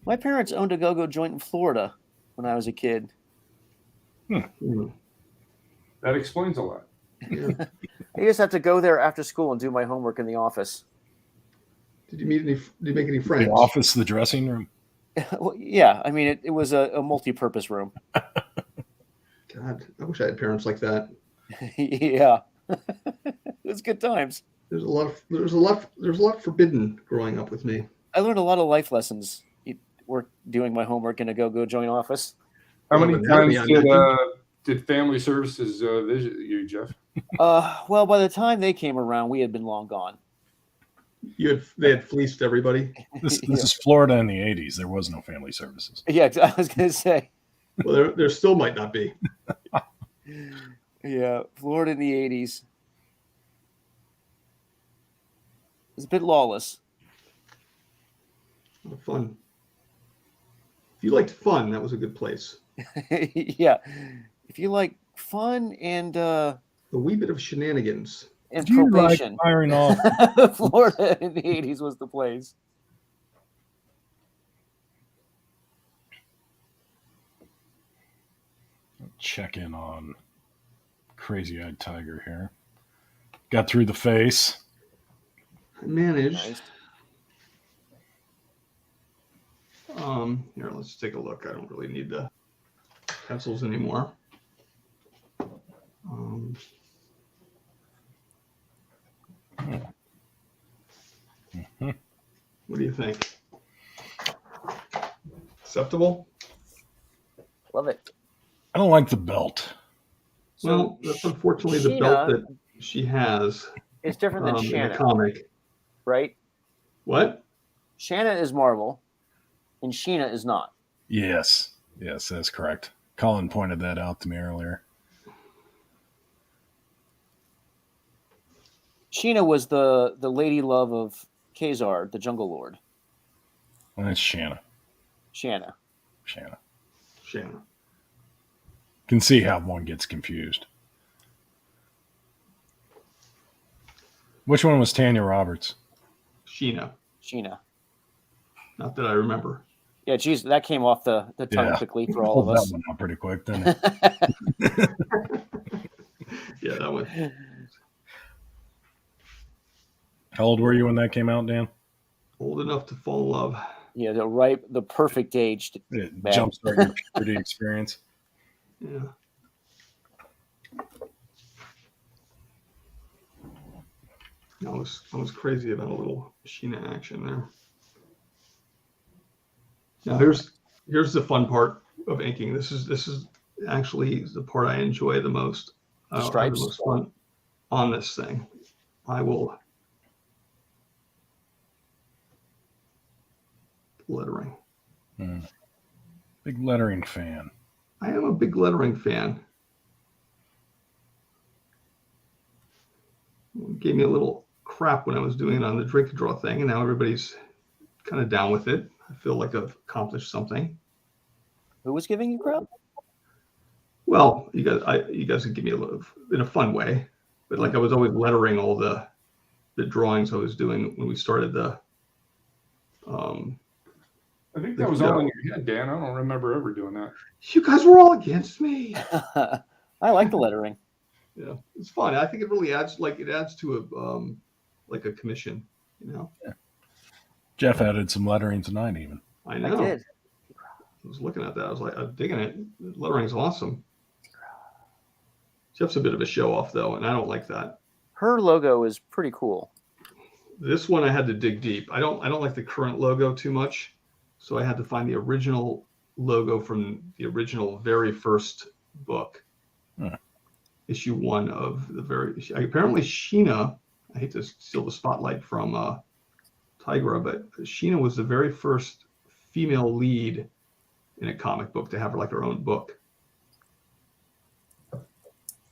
My parents owned a go-go joint in Florida when I was a kid. mm, That explains a lot. Yeah. I just have to go there after school and do my homework in the office. Did you make any The friends? office, the dressing room. Well, yeah, I mean, it was a multi-purpose room. God, I wish I had parents like that. Yeah, it was good times. There's a lot forbidden growing up with me. I learned a lot of life lessons. Work doing my homework in a go joint office. How Well, many anatomy, times I imagine. did family services visit you, Jeff? Well, by the time they came around, we had been long gone. They had fleeced everybody. This Yeah. is Florida in the 80s. There was no family services. Yeah, I was gonna say. Well, there still might not be. Yeah, Florida in the 80s. It's a bit lawless. Fun. If you liked fun, that was a good place. Yeah, if you like fun and A wee bit of shenanigans. and Do you like probation, firing off? Florida in the 80s was the place. Check in on crazy-eyed tiger here. Got through the face. I managed. Nice. Here, let's take a look. I don't really need the pencils anymore. What do you think? Acceptable? Love it. I don't like the belt. Well, that's unfortunately the Sheena belt that she has It's different than in the Shanna, comic. right? What? Shanna is Marvel, and Sheena is not. Yes, that's correct. Colin pointed that out to me earlier. Sheena was the lady love of Khazar, the Jungle Lord. Well, that's Shanna. Shanna. Shanna. Can see how one gets confused. Which one was Tanya Roberts? Sheena. Not that I remember. Yeah, geez, that came off the tongue Yeah. quickly for all of Pulled us. that one out pretty quick, didn't it? Yeah, that one. How old were you when that came out, Dan? Old enough to fall in love. Yeah, the perfect age. It Man. jumpstart your puberty experience. Yeah. I was crazy about a little Sheena action there. Now here's the fun part of inking. This is actually the part I enjoy the most. I have Stripes? the most fun on this thing. I will lettering. Big lettering fan. I am a big lettering fan. It gave me a little crap when I was doing it on the drink and draw thing, and now everybody's kind of down with it. I feel like I've accomplished something. Who was giving you crap? Well, you guys can give me a little in a fun way, but like I was always lettering all the drawings I was doing when we started the. I think that was all in your head, Dan. I don't remember ever doing that. You guys were all against me. I like the lettering. Yeah, it's fun. I think it really adds to a like a commission, you know. Yeah. Jeff added some lettering tonight, even. I know. I did. I was looking at that. I was like, I'm digging it. Lettering's awesome. Jeff's a bit of a show off though, and I don't like that. Her logo is pretty cool. This one I had to dig deep. I don't like the current logo too much, so I had to find the original logo from the original very first book. Issue 1 of the apparently Sheena, I hate to steal the spotlight from Tigra, but Sheena was the very first female lead in a comic book to have her own book.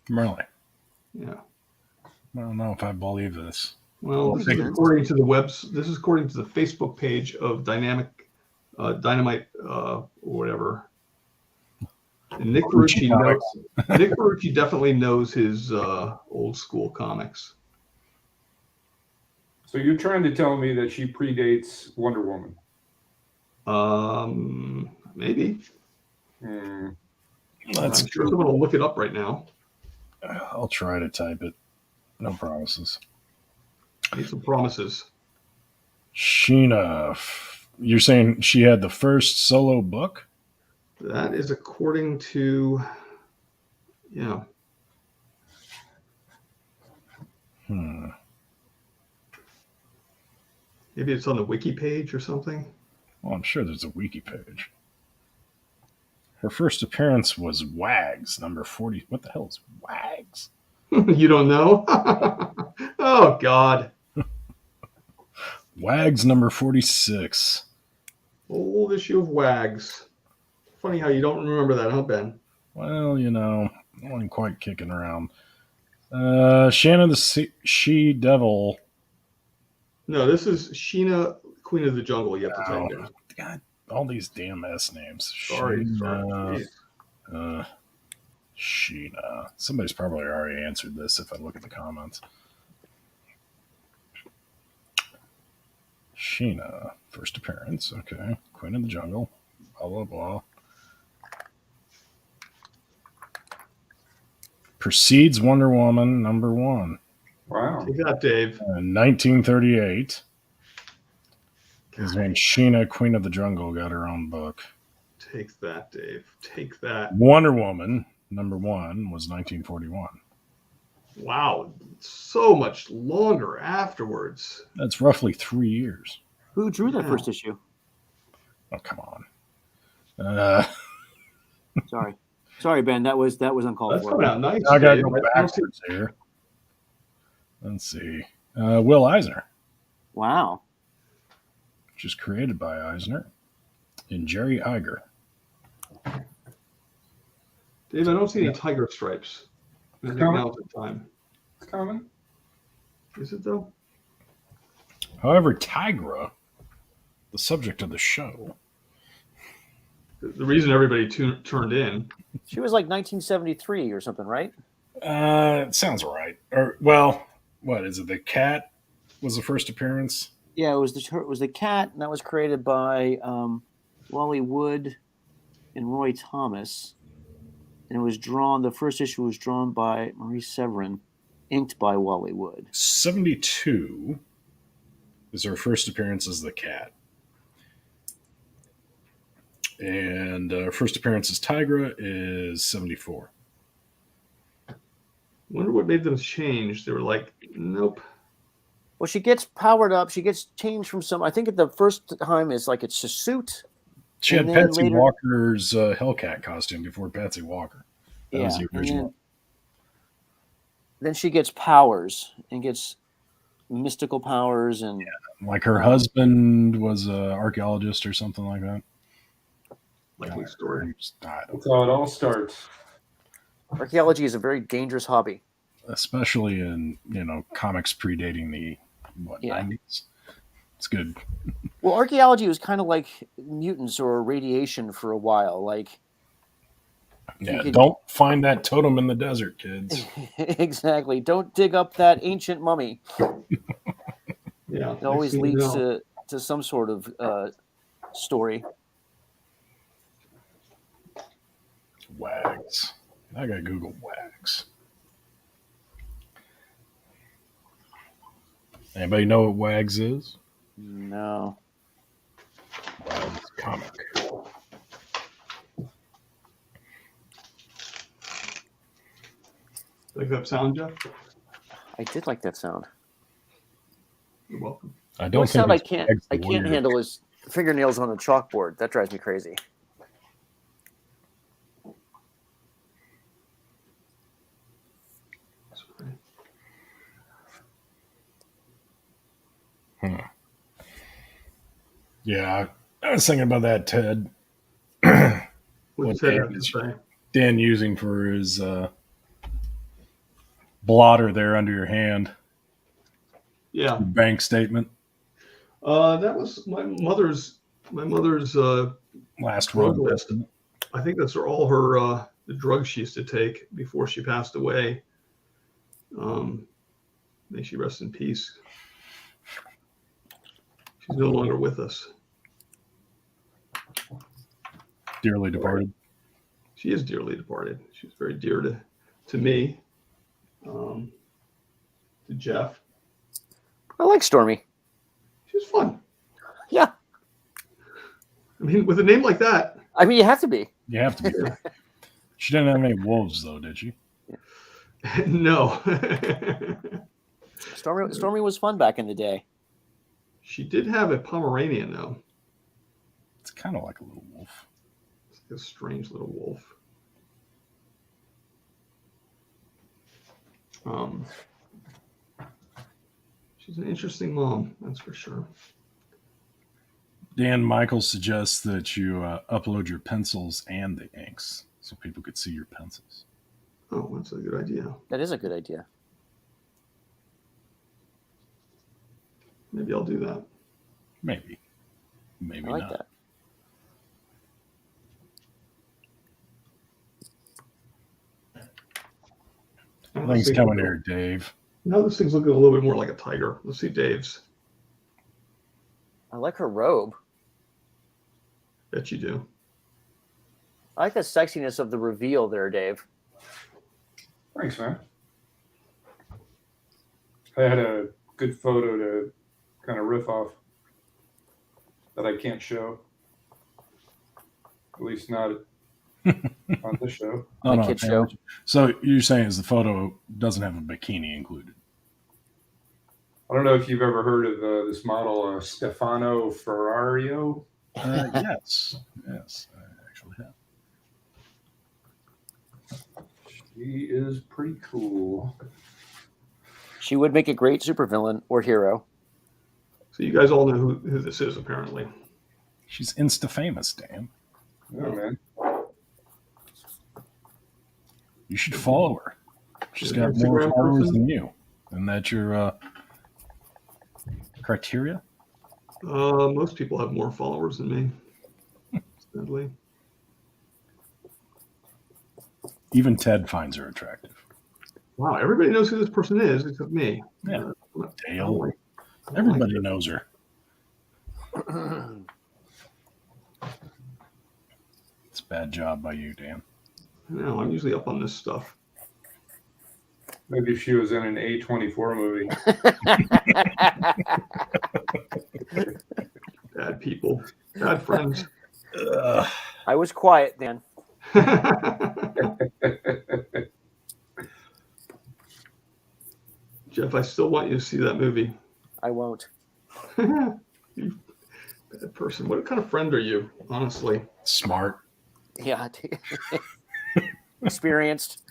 Really? Yeah. I don't know if I believe this. Well, this is according to the Facebook page of Dynamite or whatever. And Nick Carucci definitely knows his old school comics. So you're trying to tell me that she predates Wonder Woman? Maybe. That's I'm sure I'm going to look it up right now. I'll try to type it. No promises. Need some promises. Sheena, you're saying she had the first solo book? That is according to, yeah. Maybe it's on the wiki page or something. Well, I'm sure there's a wiki page. Her first appearance was Wags, number 40. What the hell is Wags? You don't know? Oh, God. Wags, number 46. Old issue of Wags. Funny how you don't remember that, huh, Ben? Well, I wasn't quite kicking around. Shannon the She-Devil. No, this is Sheena, Queen of the Jungle. You have to type in. God, all these damn S names. Sorry. Sheena. Somebody's probably already answered this if I look at the comments. Sheena, first appearance. Okay. Queen of the Jungle. Blah, blah, blah. Precedes Wonder Woman, number 1. Wow. Take that, Dave. 1938 is when Sheena, Queen of the Jungle, got her own book. Take that, Dave. Take that. Wonder Woman, number 1, was 1941. Wow. So much longer afterwards. That's roughly 3 years. Who drew that Yeah. first issue? Oh, come on. Sorry, Ben. That was uncalled That's for. coming out nice. I got to Dave. go backwards here. Let's see. Will Eisner, Wow. which is created by Eisner, and Jerry Iger. Dave, I don't see any tiger stripes. I think Common. now's the time. It's common. Is it, though? However, Tigra, the subject of the show, The reason everybody turned in. She was like 1973 or something, right? it sounds right. Or, well, what is it? The cat was the first appearance? Yeah, it was the cat, and that was created by Wally Wood and Roy Thomas, and it was drawn. The first issue was drawn by Maurice Severin, inked by Wally Wood. 72 is her first appearance as the cat. And first appearance as Tigra is 74. Wonder what made them change. They were like, nope. Well, she gets powered up. She gets changed from some. I think at the first time it's like it's a suit. She had And then Patsy later- Walker's Hellcat costume before Patsy Walker. That was the and original. then she gets powers and gets mystical powers and Like her husband was an archaeologist or something like that. Likely story. I don't That's how it all starts. archaeology is a very dangerous hobby. especially in comics predating the Yeah. 90s. It's good. Well, archaeology was kind of like mutants or radiation for a while. Like, Yeah, could- don't find that totem in the desert, kids. exactly. Don't dig up that ancient mummy. Yeah. It always next thing you leads know. to some sort of story. Wags. I gotta Google Wags. Anybody know what Wags is? No. Wags comic. Like that sound, Jeff? I did like that sound. You're welcome. I The don't only think sound I it's can't Wags the I can't word. handle is fingernails on a chalkboard. That drives me crazy. Sorry. Yeah, I was thinking about that, Ted. What's What that Dan have to is- say? Dan using for his blotter there under your hand. Yeah. Bank statement. That was my mother's Last Drug one. list. I think that's all her the drugs she used to take before she passed away. May she rest in peace. She's no longer with us. Dearly departed. She is dearly departed. She's very dear to me. to Jeff. I like Stormy. She's fun. Yeah. I mean, with a name like that. I mean, you have to be. You have to be. She didn't have any wolves, though, did she? No. Stormy was fun back in the day. She did have a Pomeranian, though. It's kind of like a little wolf. It's like a strange little wolf. She's an interesting mom, that's for sure. Dan Michael suggests that you upload your pencils and the inks so people could see your pencils. Oh, that's a good idea. That is a good idea. Maybe I'll do that. Maybe I like not. that. Thanks coming here, Dave. Now this thing's looking a little bit more like a tiger. Let's see Dave's. I like her robe. Bet you do. I like the sexiness of the reveal there, Dave. Thanks, man. I had a good photo to kind of riff off that I can't show. At least not on this show. Oh, The kid show. So you're saying is the photo doesn't have a bikini included? I don't know if you've ever heard of this model, Stefano Ferrario. Yes, I actually have. She is pretty cool. She would make a great supervillain or hero. So you guys all know who this is, apparently. She's insta famous, Dan. Oh, man. You should follow her. She's Is got an more Instagram followers person? than you. And that's your criteria? Most people have more followers than me, sadly. Even Ted finds her attractive. Wow, everybody knows who this person is except me. Yeah. I Dale. don't like Everybody it. knows her. It's a bad job by you, Dan. No, I'm usually up on this stuff. Maybe if she was in an A24 movie. Bad people, bad friends. I was quiet, Dan. Jeff, I still want you to see that movie. I won't. You bad person. What kind of friend are you, honestly? Smart. Yeah. Experienced.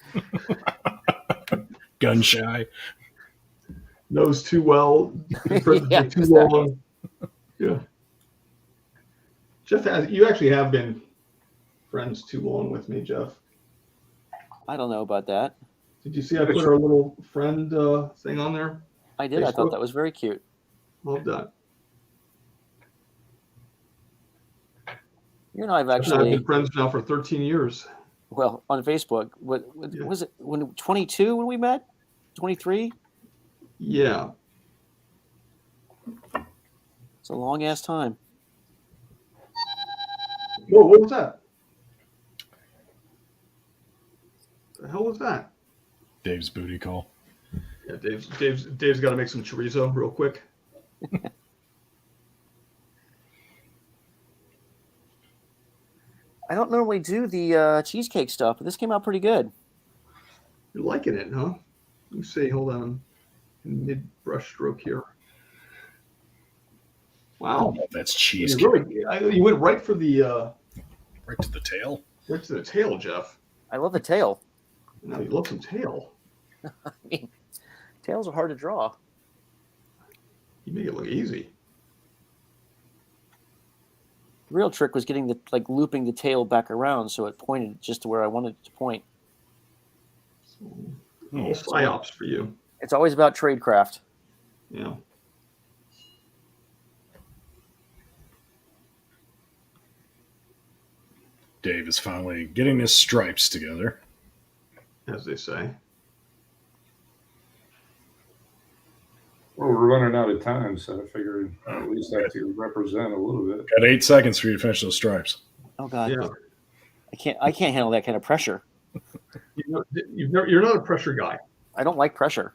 Gun shy. Knows too well. Friends Yeah, too exactly. long. Yeah. Jeff, you actually have been friends too long with me, Jeff. I don't know about that. Did you see I put our little friend thing on there? I did. I thought Facebook? that was very cute. Love that. You and I have I've actually, been friends now for 13 years. well, on Facebook. What Yeah. was it? When 22 when we met? 23? Yeah. It's a long ass time. Whoa, what was that? The hell was that? Dave's booty call. Yeah, Dave's got to make some chorizo real quick. I don't normally do the cheesecake stuff, but this came out pretty good. You're liking it, huh? Let me see. Hold on. Mid brush stroke here. Wow. That's You cheese. you went right for the Right to the tail. right to the tail, Jeff. I love the tail. Now you love some tail. I mean, tails are hard to draw. You make it look easy. The real trick was getting looping the tail back around so it pointed just to where I wanted it to point. So, all psyops for you. It's always about tradecraft. Yeah. Dave is finally getting his stripes together. As they say. Well, we're running out of time, so I figured at least I have to represent a little bit. Got 8 seconds for you to finish those stripes. Oh God, Yeah. I can't handle that kind of pressure. You're not a pressure guy. I don't like pressure.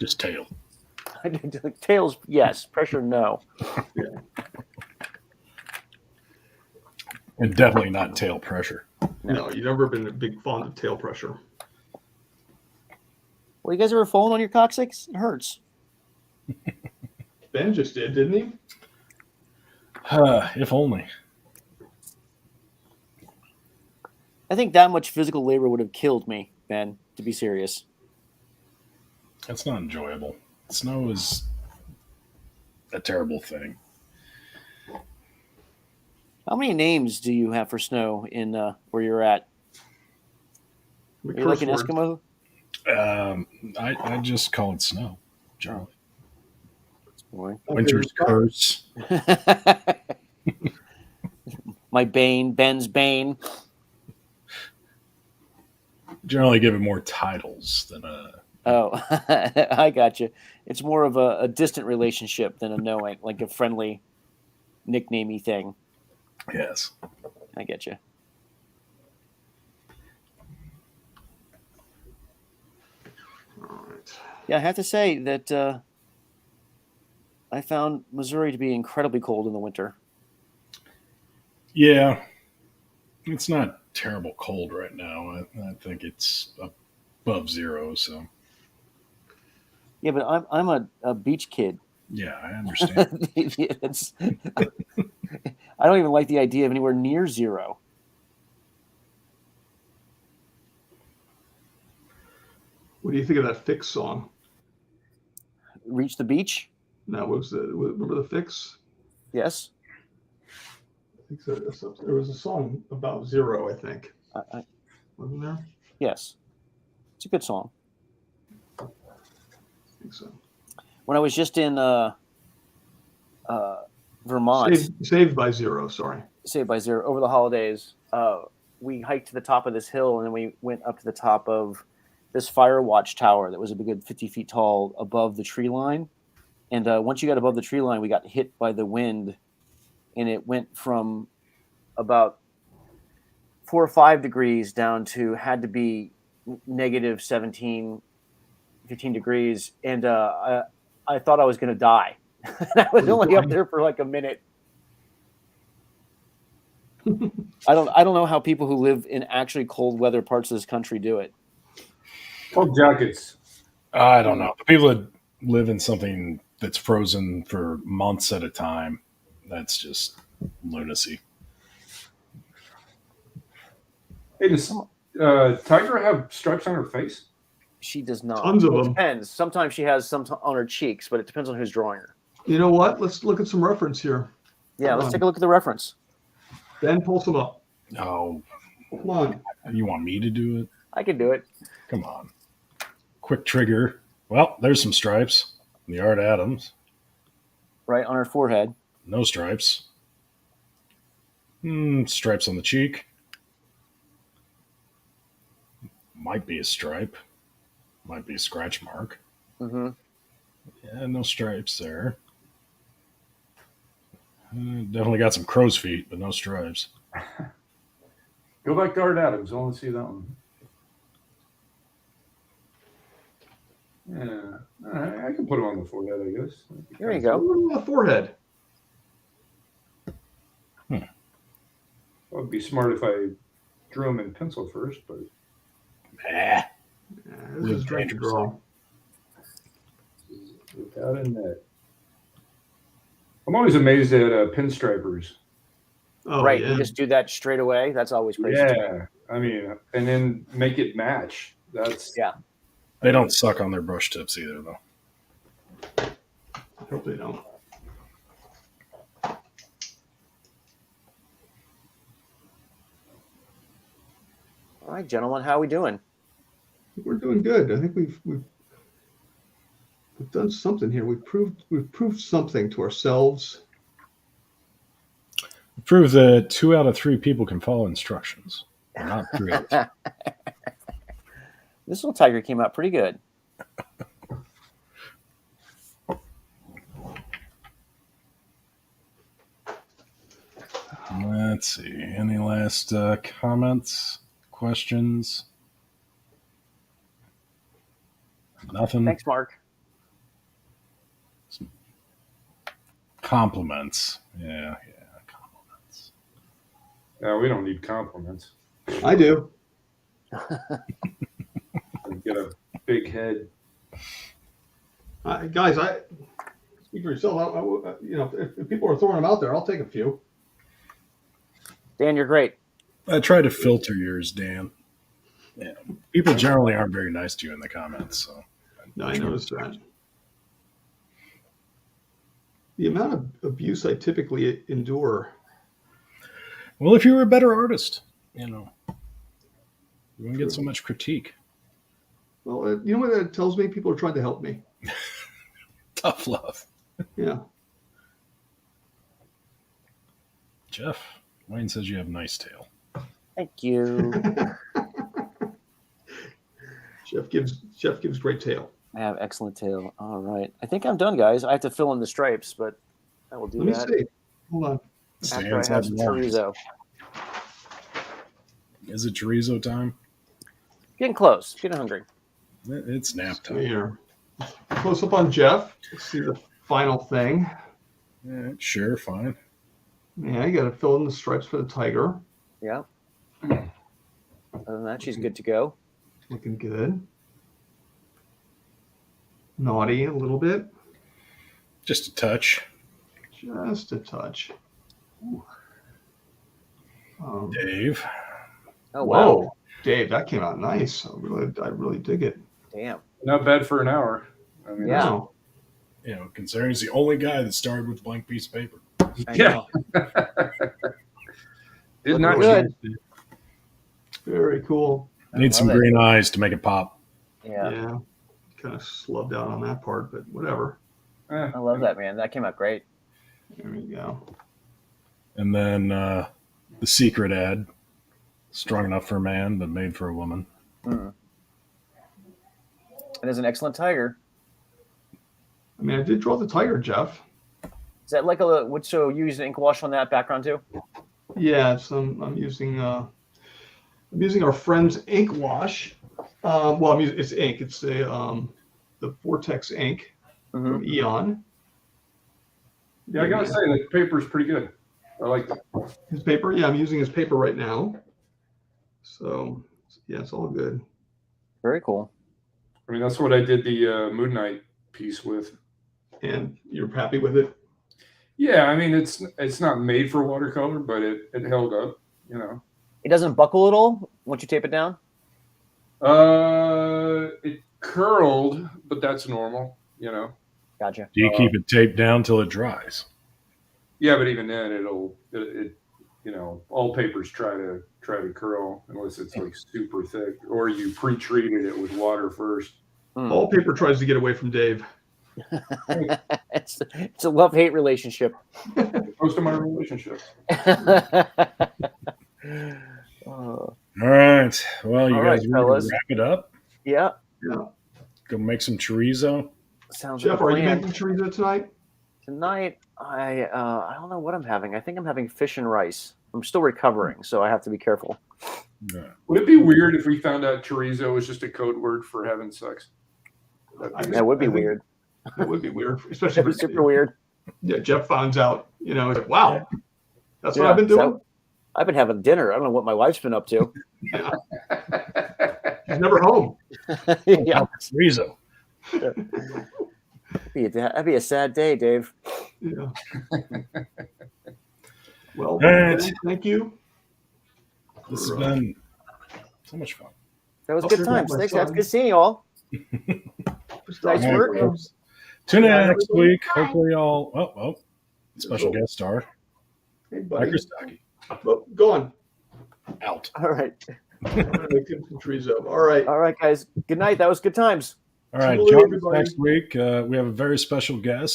Just tail. Tails, yes. Pressure, no. Yeah. And definitely not tail pressure. No, you've never been a big fan of tail pressure. Well, you guys ever fallen on your coccyx? It hurts. Ben just did, didn't he? If only. I think that much physical labor would have killed me, Ben, to be serious. That's not enjoyable. Snow is a terrible thing. How many names do you have for snow in where you're at? Are you like an Eskimo? I just call it snow, Charlie. Boy. Winter's curse. My bane, Ben's bane. Generally give it more titles than a. Oh, I got you. It's more of a distant relationship than a knowing, like a friendly, nicknamey thing. Yes. I get you. All right. Yeah, I have to say that I found Missouri to be incredibly cold in the winter. Yeah. It's not terrible cold right now. I think it's above zero. So. Yeah, but I'm a beach kid. Yeah, I understand. I don't even like the idea of anywhere near zero. What do you think of that Fix song? Reach the beach? No, remember the Fix? Yes. I think so. There was a song about zero, I think. Wasn't there? Yes. It's a good song. I think so. When I was just in Vermont. Saved by Zero, sorry. Saved by Zero. Over the holidays, we hiked to the top of this hill, and then we went up to the top of this fire watch tower that was a good 50 feet tall above the tree line. And once you got above the tree line, we got hit by the wind, and it went from about 4 or 5 degrees down to had to be negative 17, 15 degrees. And I thought I was going to die. I was only up there for like a minute. I don't know how people who live in actually cold weather parts of this country do it. Cold jackets. I don't know. The people that live in something that's frozen for months at a time, that's just lunacy. Hey, does Tigra have stripes on her face? She does not. Tons of them. It depends. Sometimes she has some on her cheeks, but it depends on who's drawing her. You know what? Let's look at some reference here. Yeah, let's take a look at the reference. Ben, pull some up. Oh, Come on. you want me to do it? I can do it. Come on. Quick trigger. Well, there's some stripes. The Art Adams. Right on her forehead. No stripes. Stripes on the cheek. Might be a stripe. Might be a scratch mark. Mm-hmm. Yeah, no stripes there. Definitely got some crow's feet, but no stripes. Go back to Art Adams. I want to see that one. Yeah, I can put him on the forehead, I guess. There you go. On the forehead. It would be smart if I drew him in pencil first, but Ah, Yeah, this is great to draw. without a net. I'm always amazed at pinstripers. Oh, right. yeah. You just do that straight away. That's always crazy. Yeah, I mean, and then make it match. That's Yeah. they don't suck on their brush tips either, though. I hope they don't. All right, gentlemen, how are we doing? We're doing good. I think we've done something here. We've proved something to ourselves. Prove that 2 out of 3 people can follow instructions. Or not 3 out of 3. This little tiger came out pretty good. Let's see. Any last comments, questions? Nothing. Thanks, Mark. Compliments. Yeah, compliments. No, we don't need compliments. I do. Get a big head. Guys, speak for yourself. If people are throwing them out there, I'll take a few. Dan, you're great. I try to filter yours, Dan. Yeah. People generally aren't very nice to you in the comments. So No, I noticed that. The amount of abuse I typically endure. Well, if you were a better artist, you wouldn't get so much critique. Well, you know what that tells me? People are trying to help me. Tough love. Yeah. Jeff, Wayne says you have nice tail. Thank you. Jeff gives great tail. I have excellent tail. All right. I think I'm done, guys. I have to fill in the stripes, but I will do Let me that see. Hold on. after I have some chorizo. Is it chorizo time? Getting close. Getting hungry. It's nap time. Here. Close up on Jeff. Let's see the final thing. Yeah, sure, fine. Yeah, you got to fill in the stripes for the tiger. Yeah. Other than that, she's good to go. Looking good. Naughty a little bit. Just a touch. Just a touch. Dave. Oh, wow. Whoa. Dave, that came out nice. I really dig it. Damn. Not bad for an hour. I mean, Yeah. Wow. Considering he's the only guy that started with a blank piece of paper. I Yeah. know. Did not Good. Very cool. Need some love it. green eyes to make it pop. Yeah. Yeah. Kind of slubbed out on that part, but whatever. I love that, man. That came out great. There we go. And then the secret ad. Strong enough for a man, but made for a woman. Mm. And there's an excellent tiger. I mean, I did draw the tiger, Jeff. Is that like so you use an ink wash on that background too? Yeah, I'm using our friend's ink wash. It's ink. It's the Vortex ink from Eon. Yeah, I gotta say the paper's pretty good. I like it. His paper. Yeah, I'm using his paper right now. So yeah, it's all good. Very cool. I mean, that's what I did the Moon Knight piece with. And you're happy with it? Yeah, I mean, it's not made for watercolor, but it held up. It doesn't buckle at all once you tape it down? It curled, but that's normal. Gotcha. Do you keep it taped down till it dries? Yeah, but even then, all papers try to curl unless it's like super thick, or you pre-treated it with water first. All paper tries to get away from Dave. It's a love-hate relationship. Most of my relationships. All right. Well, you All guys right, ready fellas. to wrap it up? Yeah. Yeah. Go make some chorizo. Sounds Jeff, like a are you plan. making chorizo tonight? Tonight, I don't know what I'm having. I think I'm having fish and rice. I'm still recovering, so I have to be careful. Yeah. Would it be weird if we found out chorizo was just a code word for having sex? That would be weird. That would be weird, That especially would be super weird. Yeah, Jeff finds out. He's like, "Wow, that's what I've been doing." I've been having dinner. I don't know what my wife's been up to. Yeah. She's never home. Yeah. Chorizo. That'd be a sad day, Dave. Yeah. Well, All right. thank you. This has been so much fun. That was I'll good send times. my Thanks. son. That's good seeing you all. Nice All work. right, folks. Tune in next week. Hopefully, y'all. Special guest star, Hey, buddy. Microstocking. Oh, go on. Out. All right. I'm gonna make him some chorizo. All right. All right, guys. Good night. That was good times. All right, Hello, join us everybody. next week. We have a very special guest.